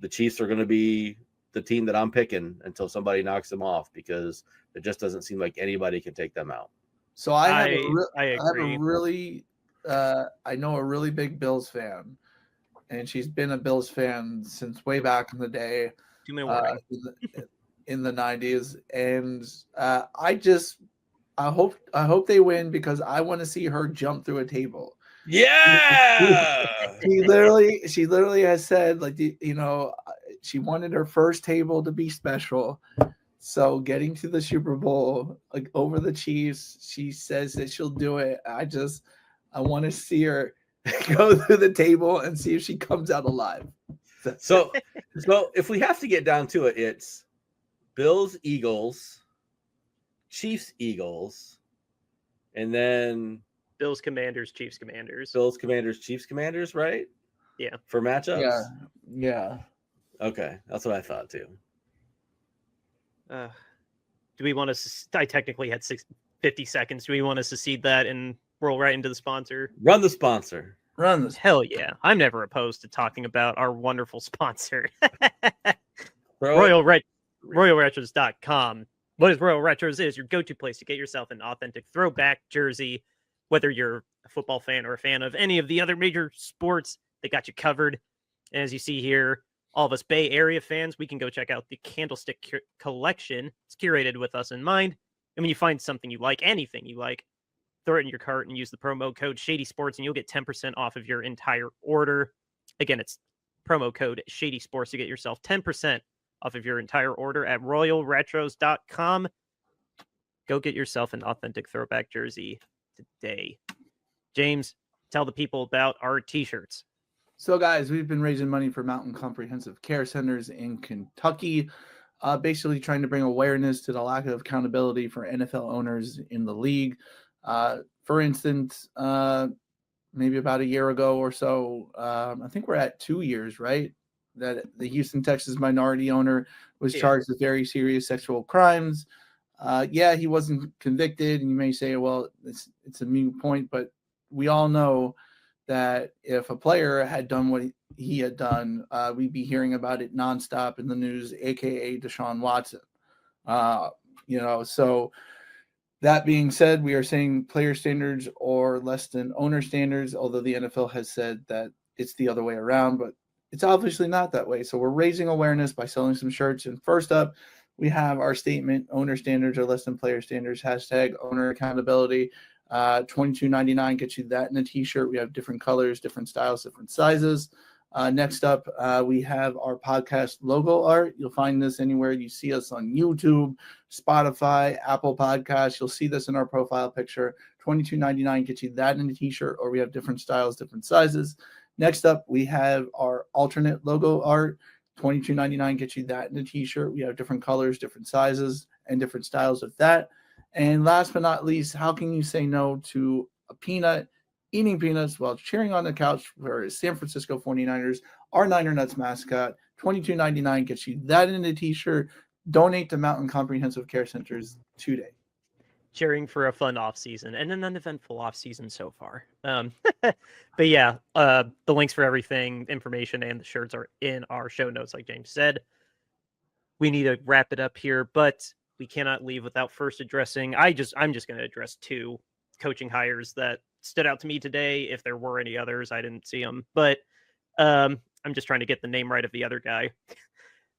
The Chiefs are going to be the team that I'm picking until somebody knocks them off, because it just doesn't seem like anybody can take them out. So I know a really big Bills fan, and she's been a Bills fan since way back in the day, in the 90s. And I hope they win, because I want to see her jump through a table. Yeah. She literally has said, like, she wanted her first table to be special. So getting to the Super Bowl, like, over the Chiefs, she says that she'll do it. I want to see her go through the table and see if she comes out alive. So if we have to get down to it, it's Bills, Eagles, Chiefs, Eagles, and then Bills, Commanders, Chiefs, Commanders. Bills, Commanders, Chiefs, Commanders, right? Yeah. For matchups? Yeah. Okay. That's what I thought too. Do we want to? I technically had 50 seconds. Do we want to secede that and roll right into the sponsor? Run the sponsor. Hell yeah! I'm never opposed to talking about our wonderful sponsor, RoyalRetros.com. What is Royal Retros is your go-to place to get yourself an authentic throwback jersey, whether you're a football fan or a fan of any of the other major sports. They got you covered. And as you see here, all of us Bay Area fans, we can go check out the Candlestick collection. It's curated with us in mind. And when you find something you like, anything you like, throw it in your cart and use the promo code Shady Sports, and you'll get 10% off of your entire order. Again, it's promo code Shady Sports to get yourself 10% off of your entire order at RoyalRetros.com. Go get yourself an authentic throwback jersey today. James, tell the people about our t-shirts. So, guys, we've been raising money for Mountain Comprehensive Care Centers in Kentucky. basically trying to bring awareness to the lack of accountability for NFL owners in the league. For instance, maybe about a year ago or so, I think we're at 2 years, right? That the Houston Texans minority owner was charged with very serious sexual crimes. Yeah, he wasn't convicted, and you may say, well, it's a moot point, but we all know that if a player had done what he had done, we'd be hearing about it nonstop in the news, aka Deshaun Watson. So that being said, we are saying player standards or less than owner standards, although the NFL has said that it's the other way around, but it's obviously not that way. So we're raising awareness by selling some shirts. And first up, we have our statement, owner standards are less than player standards, hashtag owner accountability. $22.99 gets you that in a t-shirt. We have different colors, different styles, different sizes. Next up, we have our podcast logo art. You'll find this anywhere you see us on YouTube, Spotify, Apple Podcasts. You'll see this in our profile picture. $22.99 gets you that in a t-shirt, or we have different styles, different sizes. Next up, we have our alternate logo art. $22.99 gets you that in a t-shirt. We have different colors, different sizes, and different styles of that. And last but not least, how can you say no to a peanut, eating peanuts while cheering on the couch for San Francisco 49ers, our Niner Nuts mascot? $22.99 gets you that in a t-shirt. Donate to Mountain Comprehensive Care Centers today. Cheering for a fun off season and an uneventful off season so far. But yeah, the links for everything, information, and the shirts are in our show notes, like James said. We need to wrap it up here, but we cannot leave without first addressing. I'm just going to address 2 coaching hires that stood out to me today. If there were any others, I didn't see them, but I'm just trying to get the name right of the other guy.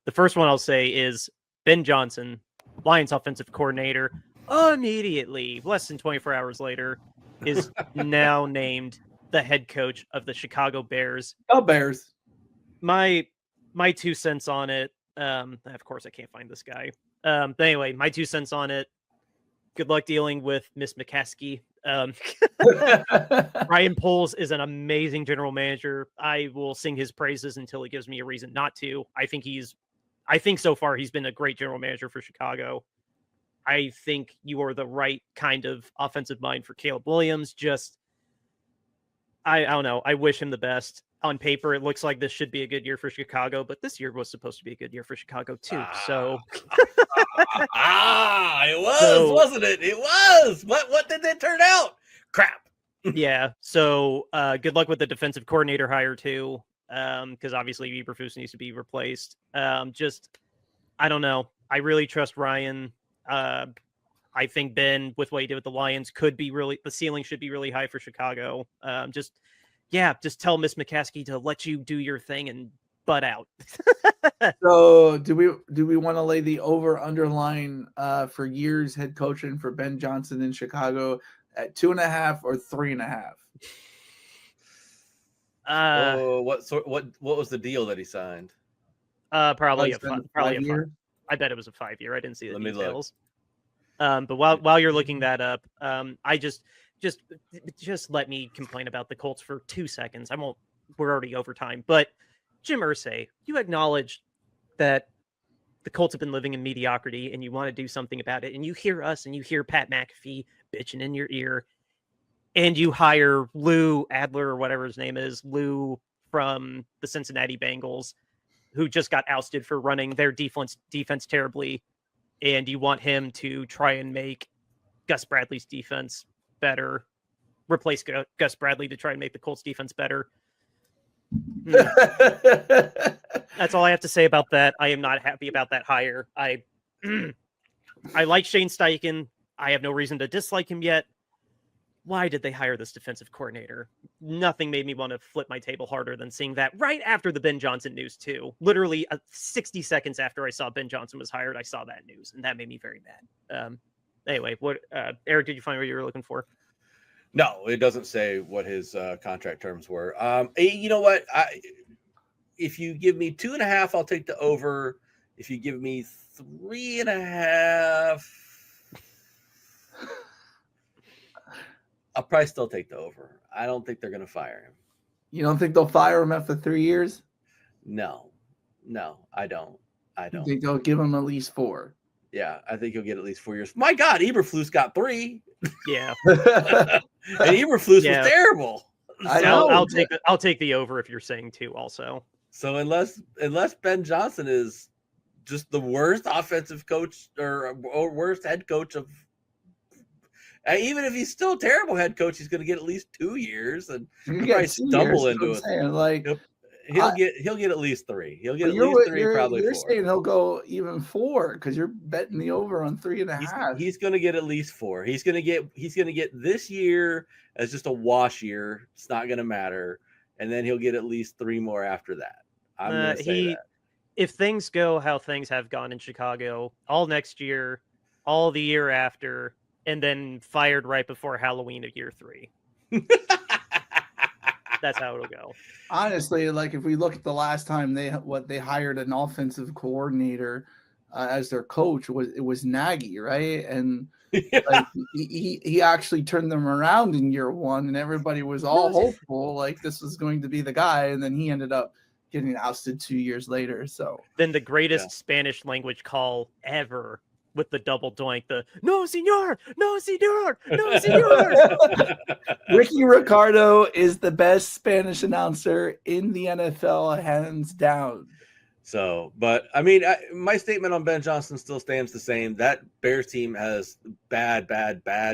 The first one I'll say is Ben Johnson, Lions offensive coordinator. Immediately, less than 24 hours later, is now named the head coach of the Chicago Bears. Oh, Bears. My 2 cents on it. Of course, I can't find this guy. But anyway, my 2 cents on it. Good luck dealing with Miss McCaskey. Ryan Poles is an amazing general manager. I will sing his praises until he gives me a reason not to. I think so far he's been a great general manager for Chicago. I think you are the right kind of offensive mind for Caleb Williams. I don't know. I wish him the best. On paper, it looks like this should be a good year for Chicago, but this year was supposed to be a good year for Chicago too. So, it was, wasn't it? It was. What did it turn out? Crap. Yeah. So, good luck with the defensive coordinator hire too, because obviously Eberflus needs to be replaced. I don't know. I really trust Ryan. I think Ben, with what he did with the Lions, the ceiling should be really high for Chicago. Just tell Miss McCaskey to let you do your thing and butt out. So do we want to lay the over underline for years head coaching for Ben Johnson in Chicago at 2.5 or 3.5? What was the deal that he signed? Probably a 5 year. I bet it was a 5 year. I didn't see the details. But while you're looking that up, I just let me complain about the Colts for 2 seconds. We're already over time. But Jim Irsay, you acknowledge that the Colts have been living in mediocrity and you want to do something about it. And you hear us and you hear Pat McAfee bitching in your ear. And you hire Lou Adler or whatever his name is, Lou from the Cincinnati Bengals, who just got ousted for running their defense terribly. And you want him to try and make Gus Bradley's defense better, replace Gus Bradley to try and make the Colts defense better. That's all I have to say about that. I am not happy about that hire. I like Shane Steichen. I have no reason to dislike him yet. Why did they hire this defensive coordinator? Nothing made me want to flip my table harder than seeing that right after the Ben Johnson news too. Literally 60 seconds after I saw Ben Johnson was hired, I saw that news, and that made me very mad. Anyway, what Eric, did you find what you were looking for? No, it doesn't say what his contract terms were. You know what? If you give me 2.5, I'll take the over. If you give me 3.5, I'll probably still take the over. I don't think they're going to fire him. You don't think they'll fire him after 3 years? No, I don't. I don't. I think they'll give him at least 4. Yeah, I think he'll get at least 4 years. My God, Eberflus got 3. Yeah. And Eberflus Yeah. was terrible. I So- know. I'll take the over if you're saying 2 also. So unless Ben Johnson is just the worst offensive coach or worst head coach of, even if he's still a terrible head coach, he's going to get at least 2 years, and You he'll get probably 2 years, stumble that's into what it. I'm saying. Like, He'll get at least 3. He'll get but at least 3, probably you're 4. saying he'll go even 4 because you're betting the over on 3.5. He's going to get at least 4. He's going to get this year as just a wash year. It's not going to matter, and then he'll get at least 3 more after that. I'm going to say that. If things go how things have gone in Chicago, all next year, all the year after, and then fired right before Halloween of year 3. That's how it'll go. Honestly, like if we look at the last time they hired an offensive coordinator as their coach, it was Nagy, right? And like, he actually turned them around in year 1, and everybody was all hopeful like this was going to be the guy, and then he ended up getting ousted 2 years later. So then the greatest Spanish language call ever with the double doink, the no senor, no senor, no senor. Ricky Ricardo is the best Spanish announcer in the NFL, hands down. So, but I mean, my statement on Ben Johnson still stands the same. That Bears team has bad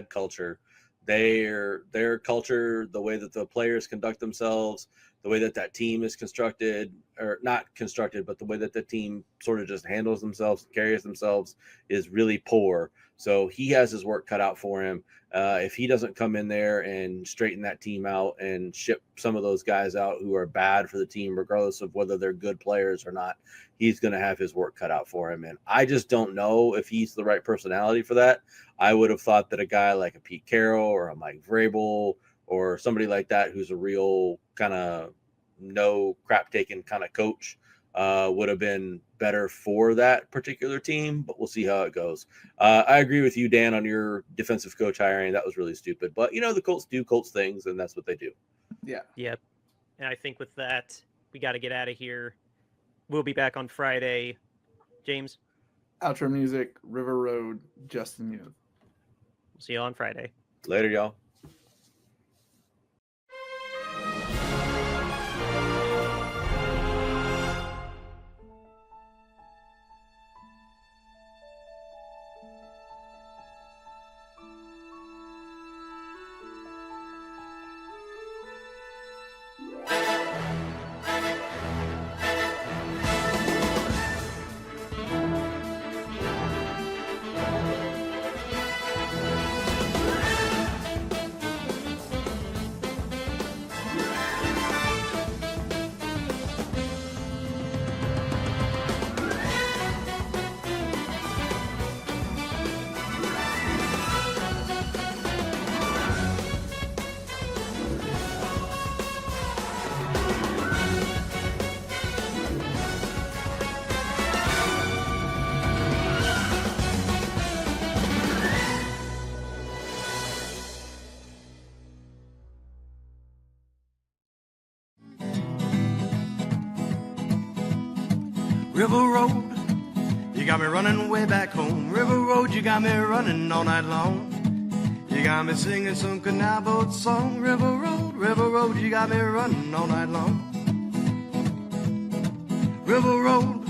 culture. Their culture, the way that the players conduct themselves, the way that team is constructed, or not constructed, but the way that the team sort of just handles themselves, carries themselves, is really poor. So he has his work cut out for him. If he doesn't come in there and straighten that team out and ship some of those guys out who are bad for the team, regardless of whether they're good players or not, he's going to have his work cut out for him. And I just don't know if he's the right personality for that. I would have thought that a guy like a Pete Carroll or a Mike Vrabel or somebody like that, who's a real kind of no crap taking kind of coach, would have been better for that particular team, but we'll see how it goes. I agree with you, Dan, on your defensive coach hiring. That was really stupid, but the Colts do Colts things, and that's what they do. Yeah. Yep. And I think with that, we got to get out of here. We'll be back on Friday. James? Outro music, River Road, Justin Youth. We'll see you on Friday. Later, y'all. River Road, you got me running way back home. River Road, you got me running all night long. You got me singing some canal boat song. River Road, you got me running all night long. River Road,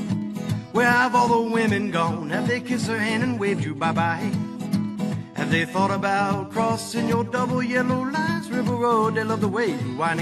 where have all the women gone? Have they kissed her hand and waved you bye-bye? Have they thought about crossing your double yellow lines? River Road, they love the way you whining.